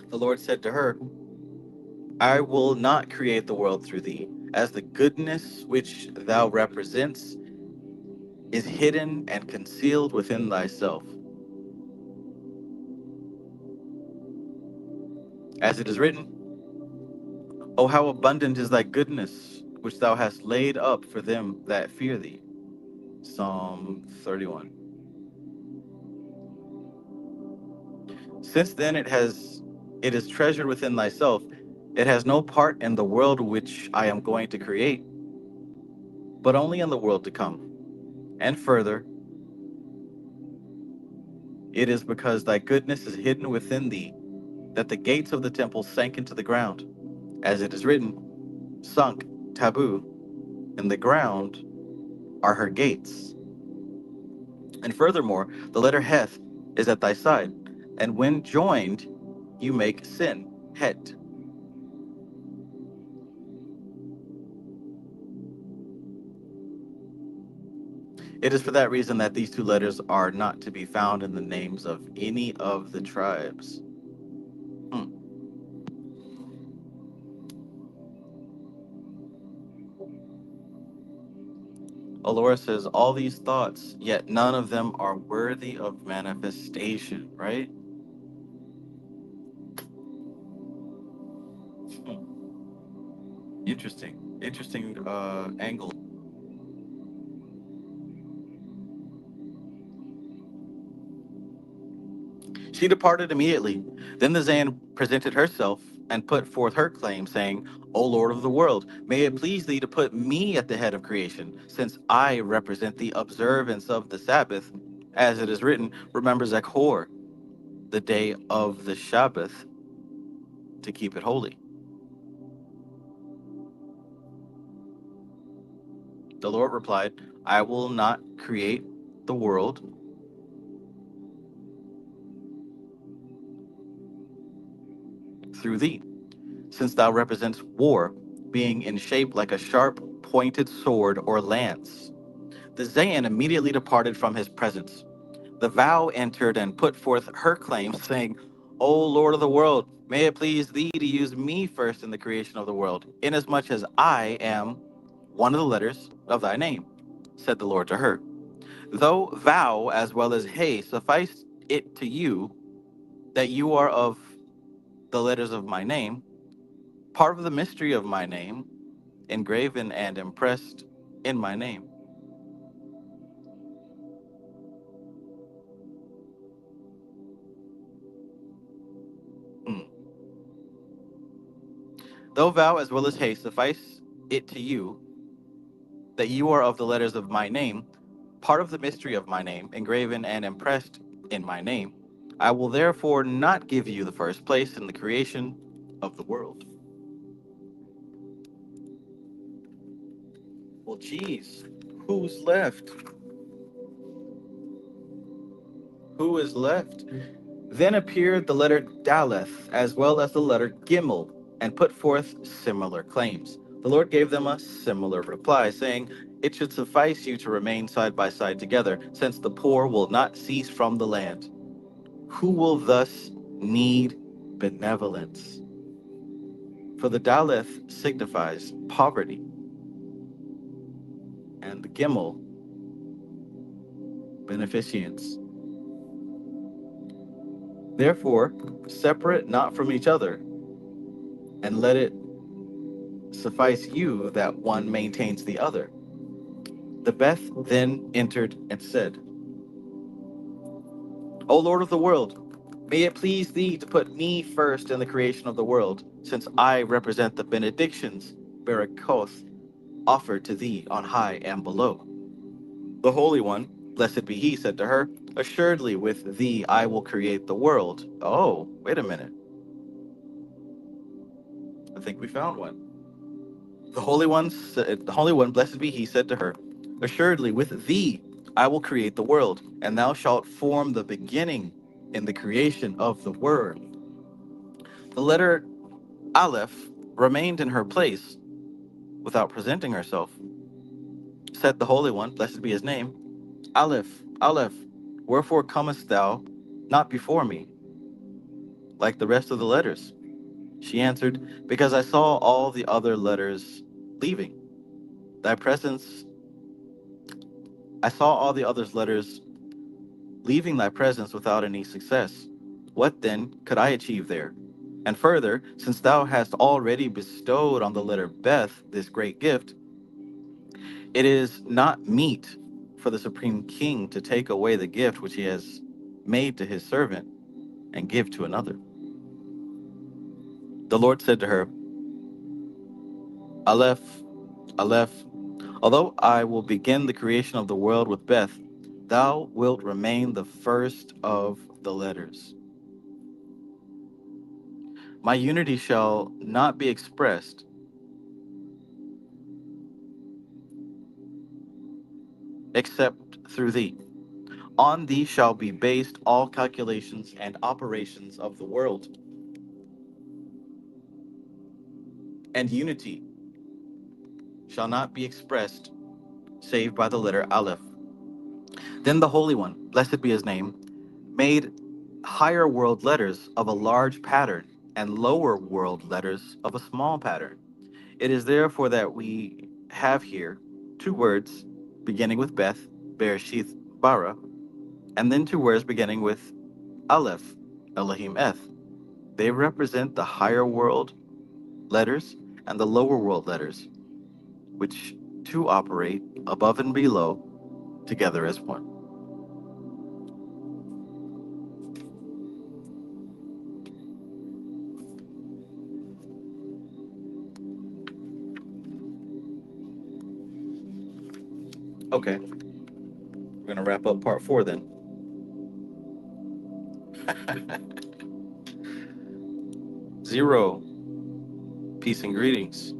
The Lord said to her, I will not create the world through thee, as the goodness which thou represents is hidden and concealed within thyself. As it is written, O how abundant is thy goodness, which thou hast laid up for them that fear thee. Psalm 31. Since then it is treasured within thyself, it has no part in the world which I am going to create, but only in the world to come. And further, it is because thy goodness is hidden within thee that the gates of the temple sank into the ground. As it is written, sunk, taboo, in the ground are her gates. And furthermore, the letter Heth is at thy side, and when joined, you make sin, Het. It is for that reason that these two letters are not to be found in the names of any of the tribes. Hmm. Alora says, all these thoughts, yet none of them are worthy of manifestation, right? Hmm. Interesting angle. She departed immediately. Then the Zan presented herself and put forth her claim, saying, O Lord of the world, may it please thee to put me at the head of creation, since I represent the observance of the Sabbath. As it is written, remember Zechor, the day of the Sabbath, to keep it holy. The Lord replied, I will not create the world through thee, since thou represents war, being in shape like a sharp pointed sword or lance. The Zayan immediately departed from his presence. The vow entered and put forth her claim, saying, O Lord of the world, May it please thee to use me first in the creation of the world, inasmuch as I am one of the letters of thy name, said the Lord to her. Though thou as well as hey suffice it to you that you are of the letters of my name, part of the mystery of my name, engraven and impressed in my name. Mm. Though thou as well as hey suffice it to you that you are of the letters of my name, part of the mystery of my name, engraven and impressed in my name, I will therefore not give you the first place in the creation of the world. Well, geez, who's left? Who is left? Then appeared the letter Daleth, as well as the letter Gimel, and put forth similar claims. The Lord gave them a similar reply, saying, it should suffice you to remain side by side together, since the poor will not cease from the land. Who will thus need benevolence? For the Daleth signifies poverty, and the Gimel, beneficence. Therefore, separate not from each other, and let it suffice you that one maintains the other. The Beth then entered and said, O Lord of the world, may it please thee to put me first in the creation of the world, since I represent the benedictions, Barakoth, offered to thee on high and below. The Holy One, blessed be he, said to her, assuredly with thee I will create the world. Oh, wait a minute. I think we found one. The Holy One, blessed be he, said to her, assuredly with thee I will create the world, and thou shalt form the beginning in the creation of the word. The letter Aleph remained in her place without presenting herself. Said the Holy One, blessed be his name, Aleph, Aleph, wherefore comest thou not before me, like the rest of the letters? She answered, because I saw all the other letters leaving. Thy presence, I saw all the other letters leaving thy presence without any success. What then could I achieve there? And further, since thou hast already bestowed on the letter Beth this great gift, it is not meet for the Supreme King to take away the gift which he has made to his servant and give to another. The Lord said to her, Aleph, Aleph, although I will begin the creation of the world with Beth, thou wilt remain the first of the letters. My unity shall not be expressed except through thee. On thee shall be based all calculations and operations of the world, and unity shall not be expressed save by the letter Aleph. Then the Holy One, blessed be his name, made higher world letters of a large pattern and lower world letters of a small pattern. It is therefore that we have here two words beginning with Beth, Bereshith, Bara, and then two words beginning with Aleph, Elohim Eth. They represent the higher world letters and the lower world letters, which two operate above and below together as one. Okay, we're going to wrap up part 4 then. Zero, peace and greetings.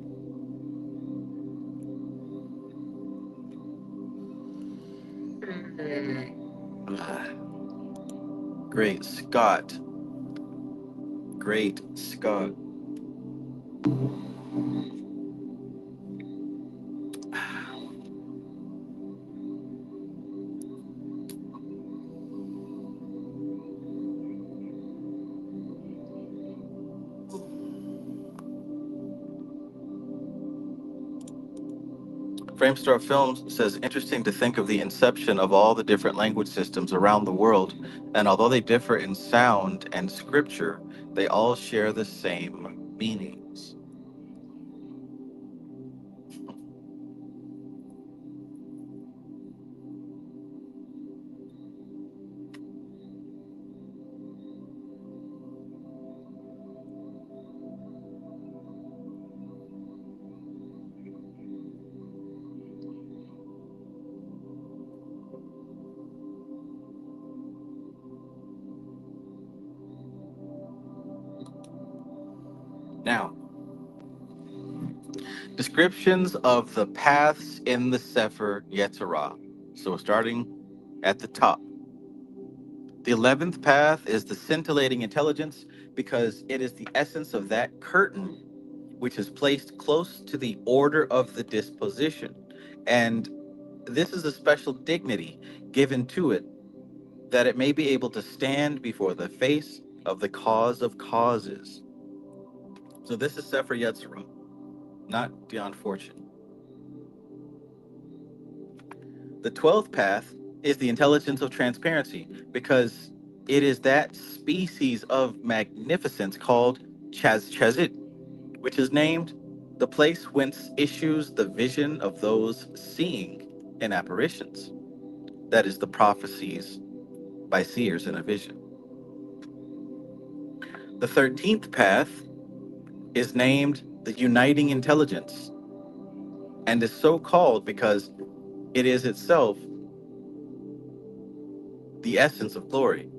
Great Scott. Great Scott. Framestar Films says, interesting to think of the inception of all the different language systems around the world, and although they differ in sound and scripture, they all share the same meanings. Now, descriptions of the paths in the Sefer Yetzirah. So starting at the top. The 11th path is the scintillating intelligence because it is the essence of that curtain which is placed close to the order of the disposition. And this is a special dignity given to it that it may be able to stand before the face of the cause of causes. So this is Sefer Yetzirah, not Dion Fortune. The 12th path is the intelligence of transparency because it is that species of magnificence called Chazit, which is named the place whence issues the vision of those seeing in apparitions. That is the prophecies by seers in a vision. The 13th path is named the uniting intelligence and is so called because it is itself the essence of glory.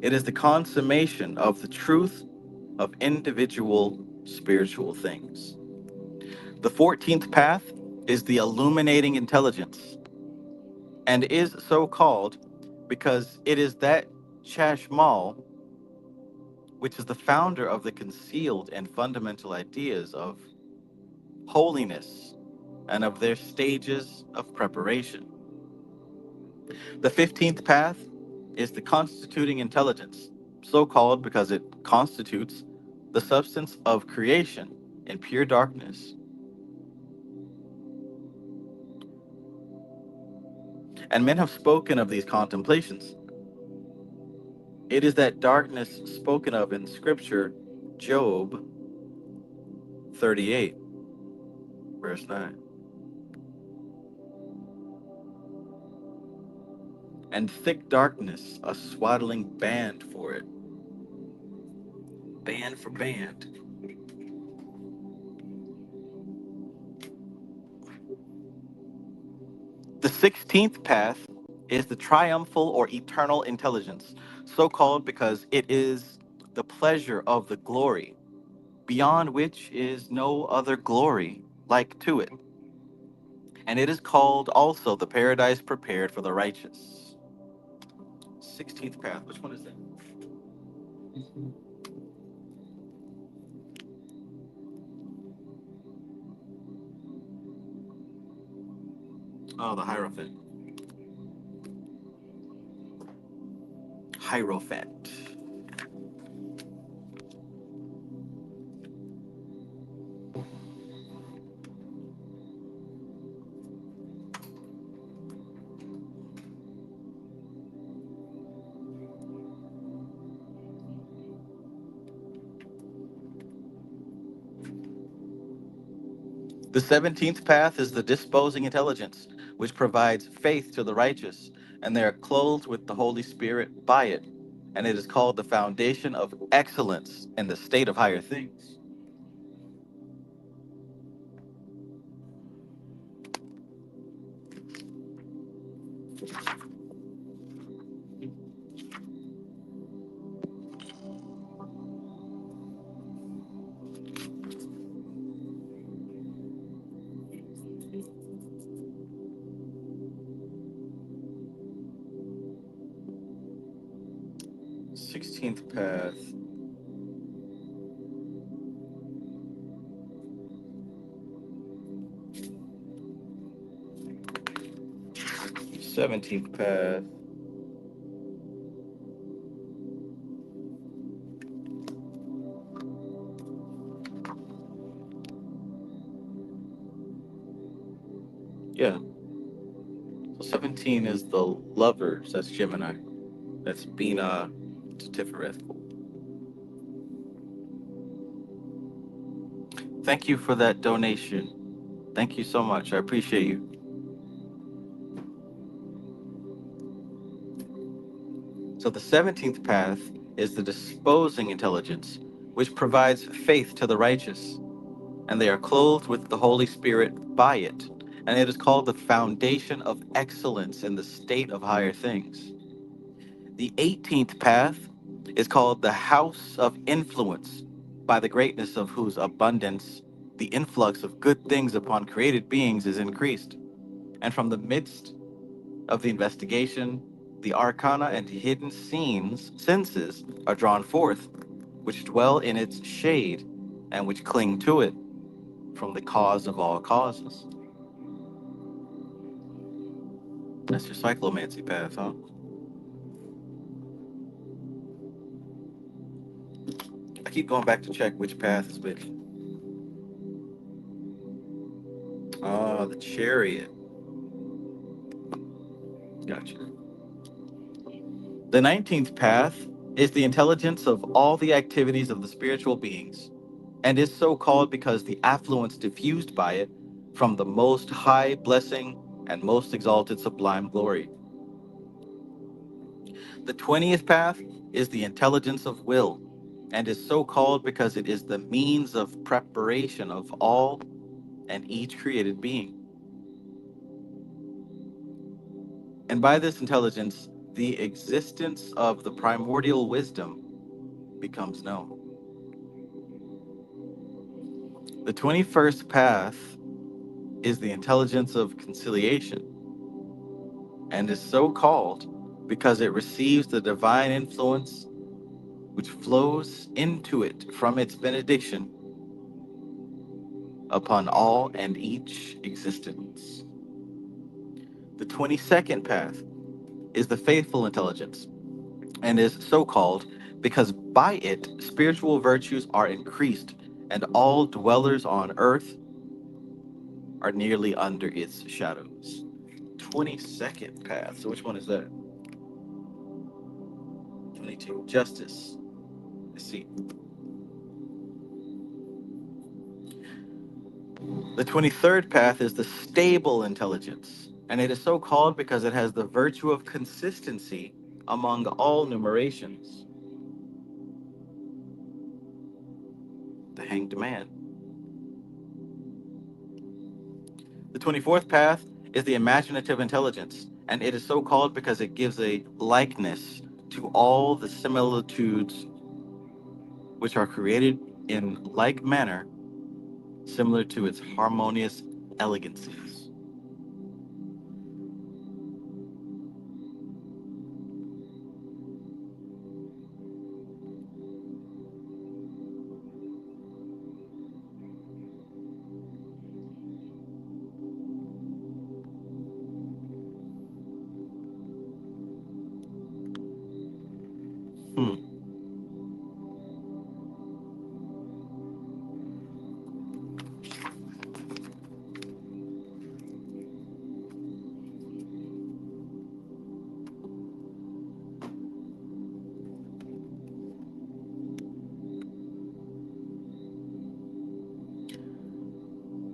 It is the consummation of the truth of individual spiritual things. The 14th path is the illuminating intelligence and is so called because it is that Chashmal which is the founder of the concealed and fundamental ideas of holiness and of their stages of preparation. The 15th path is the constituting intelligence, so called because it constitutes the substance of creation in pure darkness. And men have spoken of these contemplations. It is that darkness spoken of in Scripture, Job 38, verse 9. And thick darkness, a swaddling band for it. Band for band. The 16th path is the triumphal or eternal intelligence, so called because it is the pleasure of the glory, beyond which is no other glory like to it. And it is called also the paradise prepared for the righteous. 16th path, which one is that? Oh, the Hierophant. Hierophant. The 17th path is the disposing intelligence, which provides faith to the righteous, and they are clothed with the Holy Spirit by it. And it is called the foundation of excellence in the state of higher things. Sixteenth path. Seventeenth path. Yeah. So 17 is the lovers. That's Gemini. That's Bina to Tifereth. Thank you for that donation. Thank you so much. I appreciate you. So the 17th path is the disposing intelligence, which provides faith to the righteous, and they are clothed with the Holy Spirit by it. And it is called the foundation of excellence in the state of higher things. The 18th path is called the house of influence, by the greatness of whose abundance the influx of good things upon created beings is increased. And from the midst of the investigation, the arcana and hidden senses are drawn forth, which dwell in its shade and which cling to it from the cause of all causes. That's your cyclomancy path, huh? I keep going back to check which path is which. Ah, the chariot. Gotcha. The 19th path is the intelligence of all the activities of the spiritual beings, and is so called because the affluence diffused by it from the most high blessing and most exalted sublime glory. The 20th path is the intelligence of will, and is so called because it is the means of preparation of all and each created being. And by this intelligence, the existence of the primordial wisdom becomes known. The 21st path is the intelligence of conciliation, and is so called because it receives the divine influence which flows into it from its benediction upon all and each existence. The 22nd path is the faithful intelligence, and is so called because by it spiritual virtues are increased, and all dwellers on earth are nearly under its shadows. 22nd path. So which one is that? 22. Justice. Let's see. The 23rd path is the stable intelligence, and it is so called because it has the virtue of consistency among all numerations. The hanged man. The 24th path is the imaginative intelligence, and it is so called because it gives a likeness to all the similitudes which are created in like manner, similar to its harmonious elegancies. Hmm.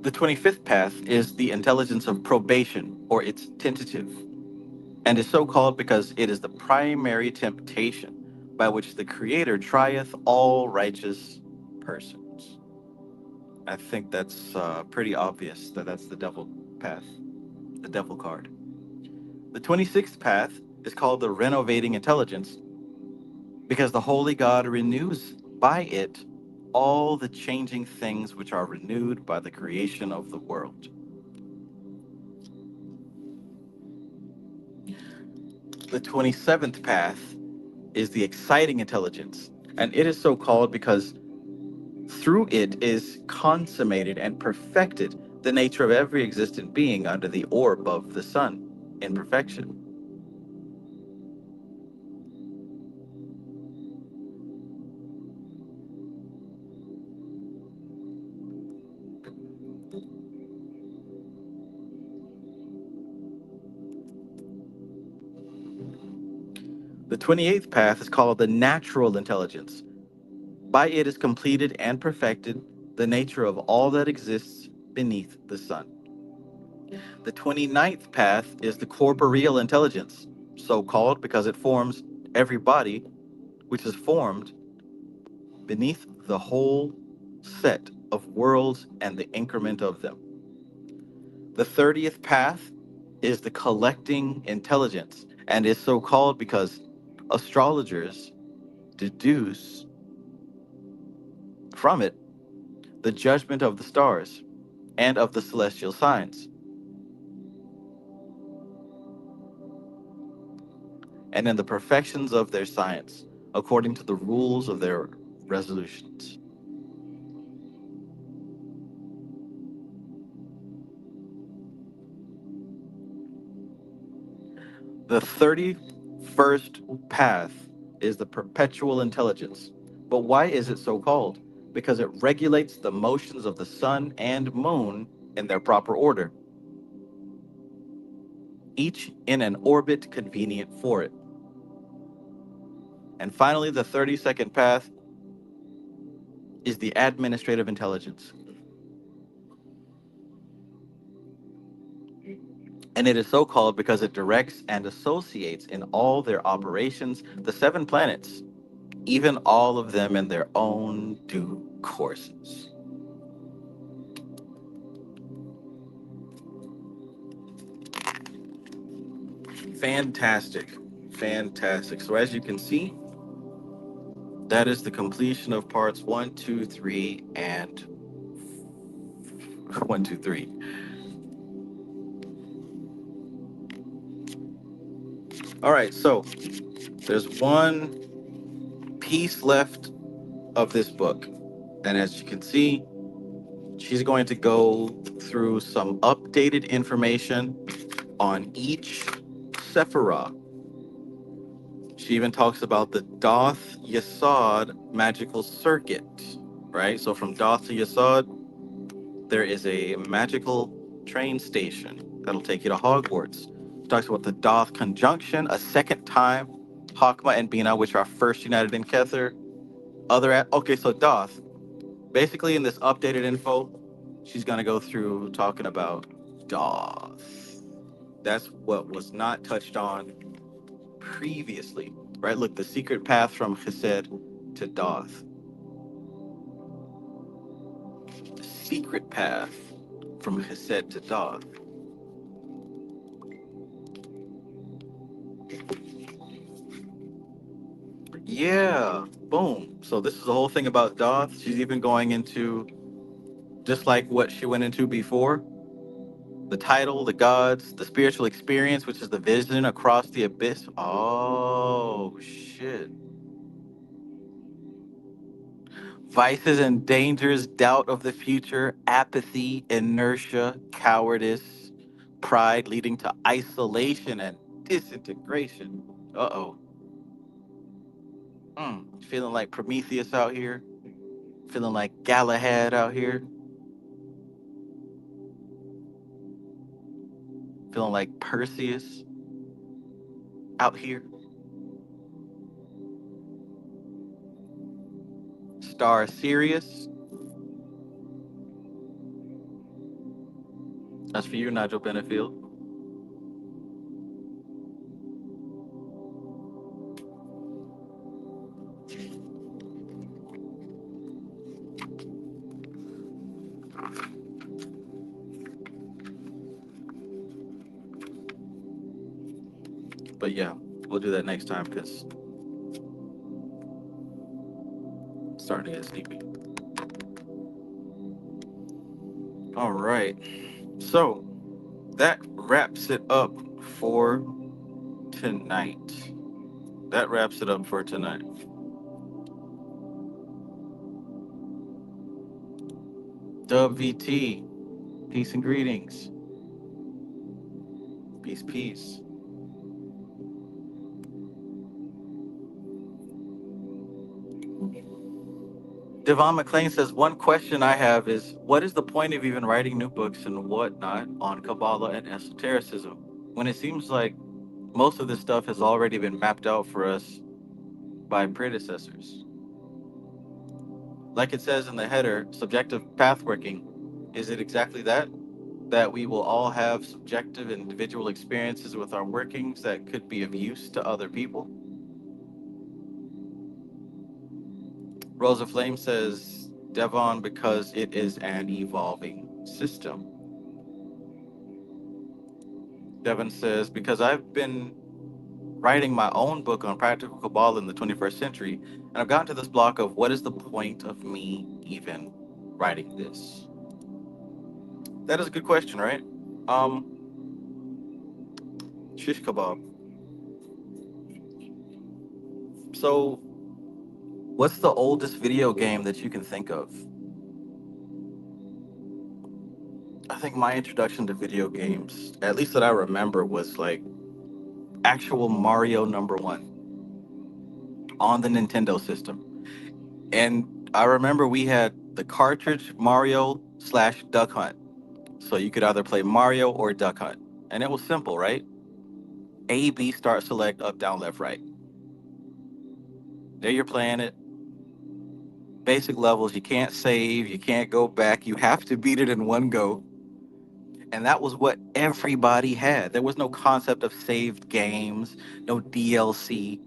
The 25th path is the intelligence of probation, or its tentative, and is so called because it is the primary temptation by which the Creator trieth all righteous persons. I think that's pretty obvious that that's the devil path, the devil card. The 26th path is called the renovating intelligence because the Holy God renews by it all the changing things which are renewed by the creation of the world. The 27th path is the exciting intelligence, and it is so called because through it is consummated and perfected the nature of every existent being under the orb of the sun in perfection. The 28th path is called the natural intelligence. By it is completed and perfected the nature of all that exists beneath the sun. The 29th path is the corporeal intelligence, so called because it forms every body which is formed beneath the whole set of worlds and the increment of them. The 30th path is the collecting intelligence and is so called because astrologers deduce from it the judgment of the stars and of the celestial signs, and in the perfections of their science, according to the rules of their resolutions. The 31st path is the perpetual intelligence. But why is it so called? Because it regulates the motions of the sun and moon in their proper order, each in an orbit convenient for it. And finally, the 32nd path is the administrative intelligence. And it is so called because it directs and associates in all their operations the seven planets, even all of them in their own due courses. Fantastic. Fantastic. So as you can see, that is the completion of parts 1, 2, 3, and 1, 2, 3. All right, so there's one piece left of this book. And as you can see, she's going to go through some updated information on each Sephirah. She even talks about the Doth Yesod magical circuit, right? So from Doth to Yesod, there is a magical train station that'll take you to Hogwarts. She talks about the Doth conjunction, a second time, Hakma and Bina, which are first united in Kether. Okay, so Doth, basically in this updated info, she's going to go through talking about Doth. That's what was not touched on previously, right? Look, the secret path from Chesed to Doth. The secret path from Chesed to Doth. Yeah, boom. So this is the whole thing about Doth. She's even going into, just like what she went into before, the title, the gods, the spiritual experience, which is the vision across the abyss. Oh, shit. Vices and dangers, doubt of the future, apathy, inertia, cowardice, pride leading to isolation and disintegration. Uh-oh. Feeling like Prometheus out here, feeling like Galahad out here, feeling like Perseus out here. Star Sirius. That's for you, Nigel Benefield. But yeah, we'll do that next time because I'm starting to get sleepy. All right. So that wraps it up for tonight. That wraps it up for tonight. WT, peace and greetings. Peace, peace. Devon McLean says, one question I have is, what is the point of even writing new books and whatnot on Qabalah and esotericism when it seems like Most of this stuff has already been mapped out for us by predecessors. Like it says in the header, subjective pathworking. Is it exactly that? That we will all have subjective individual experiences with our workings that could be of use to other people? Rosa Flame says, Devon, because it is an evolving system. Devon says, because I've been writing my own book on practical Kabbalah in the 21st century, and I've gotten to this block of what is the point of me even writing this? That is a good question, right? Shish kebab. So, what's the oldest video game that you can think of? I think my introduction to video games, at least that I remember, was like actual Mario #1 on the Nintendo system. And I remember we had the cartridge Mario slash Duck Hunt. So you could either play Mario or Duck Hunt. And it was simple, right? A, B, start, select, up, down, left, right. There you're playing it. Basic levels. You can't save. You can't go back. You have to beat it in one go. And that was what everybody had. There was no concept of saved games, no DLC.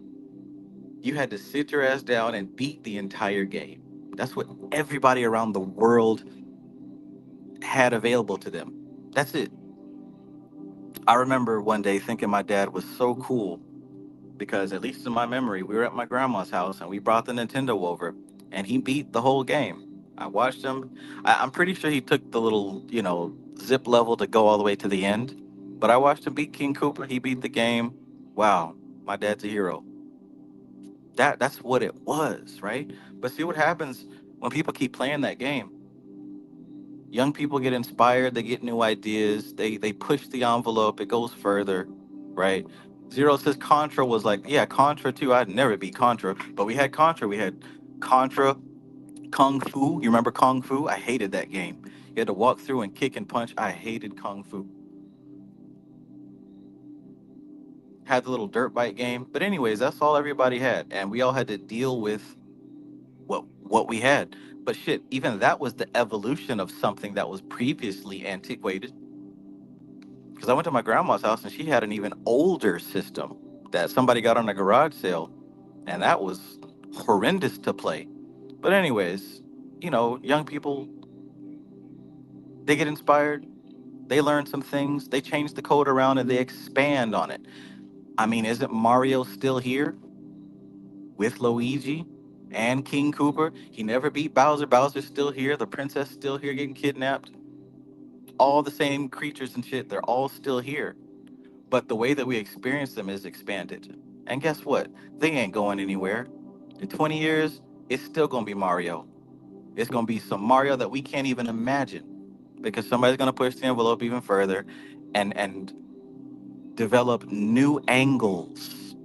You had to sit your ass down and beat the entire game. That's what everybody around the world had available to them. That's it. I remember one day thinking my dad was so cool because, at least in my memory, we were at my grandma's house and we brought the Nintendo over and he beat the whole game. I watched him. I'm pretty sure he took the little, zip level to go all the way to the end. But I watched him beat King Koopa. He beat the game. Wow, my dad's a hero. That's what it was, right? But see what happens when people keep playing that game. Young people get inspired, they get new ideas, they push the envelope, it goes further, right? Zero says Contra was like, yeah, Contra too. I'd never beat Contra, but we had Contra. We had Contra, Kung Fu. You remember Kung Fu? I hated that game. You had to walk through and kick and punch. I hated Kung Fu. Had the little dirt bike game. But anyways, that's all everybody had. And we all had to deal with what we had. But shit, even that was the evolution of something that was previously antiquated. Because I went to my grandma's house and she had an even older system that somebody got on a garage sale, and that was horrendous to play. But anyways, young people, they get inspired, they learn some things, they change the code around and they expand on it. I mean, isn't Mario still here with Luigi and King Cooper? He never beat Bowser. Bowser's still here. The princess still here getting kidnapped. All the same creatures and shit, they're all still here. But the way that we experience them is expanded. And guess what? They ain't going anywhere. In 20 years, it's still going to be Mario. It's going to be some Mario that we can't even imagine because somebody's going to push the envelope even further and develop new angles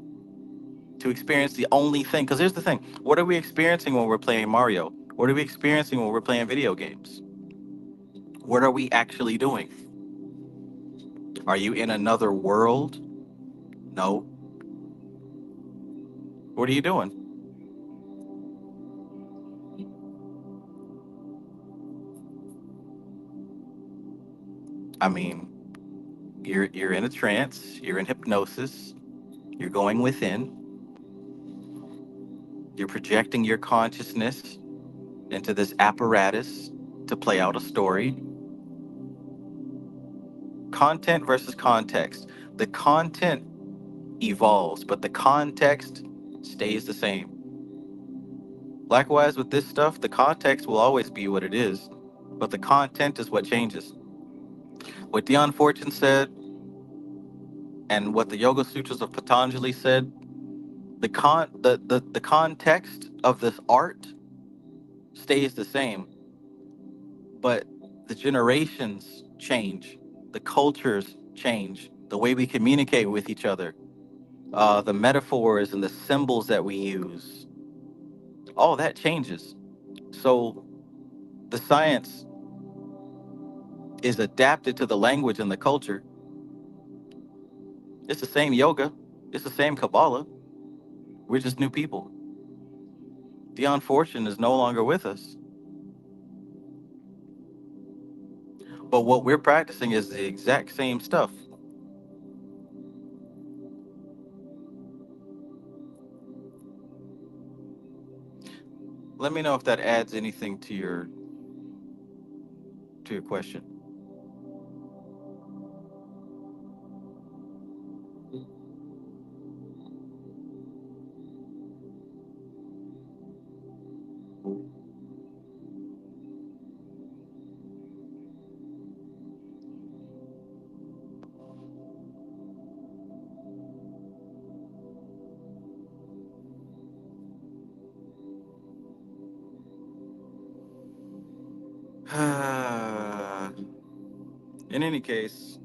to experience the only thing. Because here's the thing, what are we experiencing when we're playing Mario? What are we experiencing when we're playing video games? What are we actually doing? Are you in another world? No. What are you doing? I mean, you're in a trance, you're in hypnosis, you're going within, you're projecting your consciousness into this apparatus to play out a story. Content versus context. The content evolves, but the context stays the same. Likewise with this stuff, the context will always be what it is, but the content is what changes. What Dion Fortune said and what the Yoga Sutras of Patanjali said, the context of this art stays the same, but the generations change, the cultures change, the way we communicate with each other, the metaphors and the symbols that we use, all that changes. So the science is adapted to the language and the culture, It's the same yoga. It's the same Qabalah. We're just new people. Dion Fortune is no longer with us. But what we're practicing is the exact same stuff. Let me know if that adds anything to your question. In any case,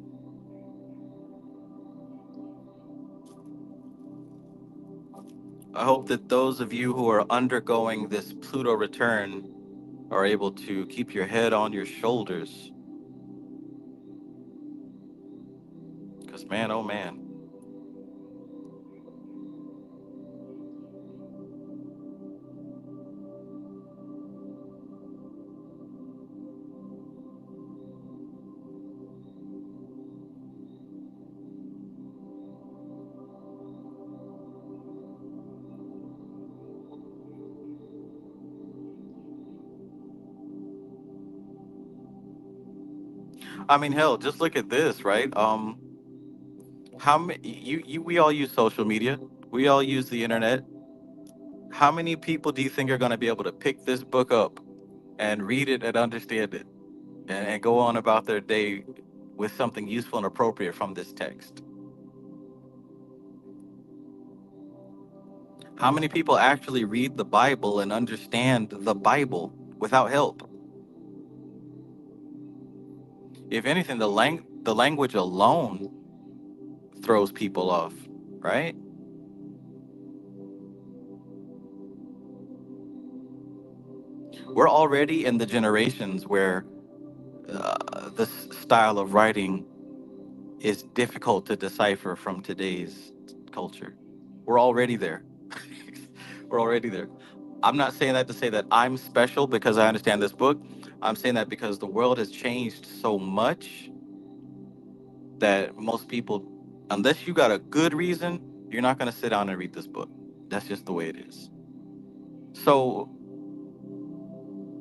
I hope that those of you who are undergoing this Pluto return are able to keep your head on your shoulders. Because, man, oh man. I mean, hell, just look at this, right? How many, we all use social media, we all use the internet. How many people do you think are going to be able to pick this book up and read it and understand it and go on about their day with something useful and appropriate from this text? How many people actually read the Bible and understand the Bible without help? If anything, the language alone throws people off, right? We're already in the generations where this style of writing is difficult to decipher from today's culture. We're already there. We're already there. I'm not saying that to say that I'm special because I understand this book. I'm saying that because the world has changed so much that most people, unless you got a good reason, you're not going to sit down and read this book. That's just the way it is. So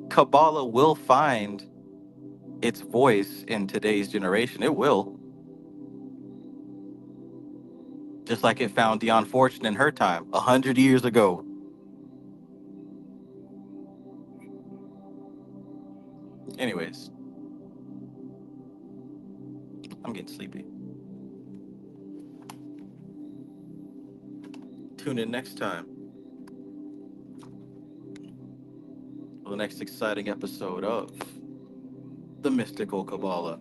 Kabbalah will find its voice in today's generation. It will, just like it found Dion Fortune in her time, 100 years ago. Anyways, I'm getting sleepy. Tune in next time for the next exciting episode of the Mystical Kabbalah.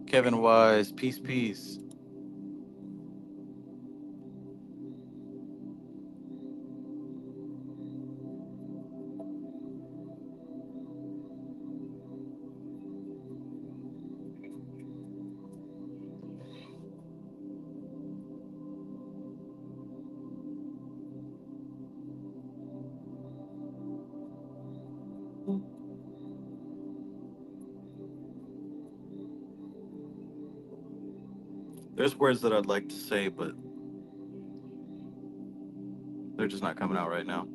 Kevin Wise, peace, peace. There's words that I'd like to say, but they're just not coming out right now.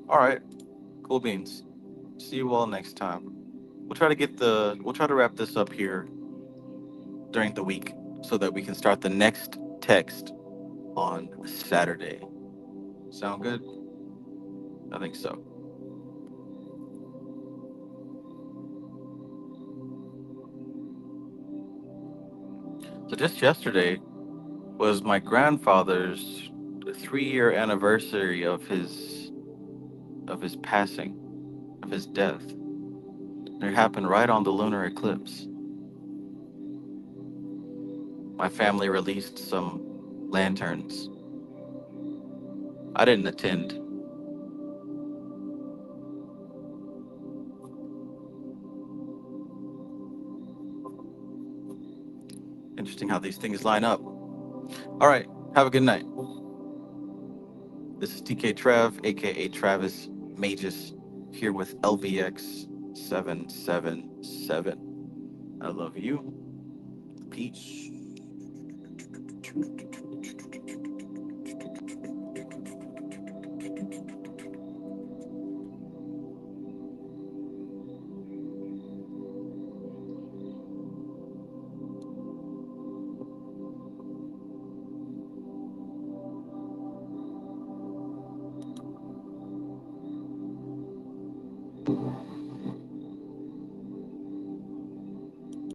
All right, cool beans. See you all next time. We'll try to wrap this up here during the week so that we can start the next text on Saturday. Sound good? I think so. So just yesterday was my grandfather's 3-year anniversary of his passing, of his death. It happened right on the lunar eclipse. My family released some lanterns. I didn't attend. Interesting how these things line up. All right, have a good night. This is TK Trev, aka Travis Magus, here with LVX777. I love you. Peace.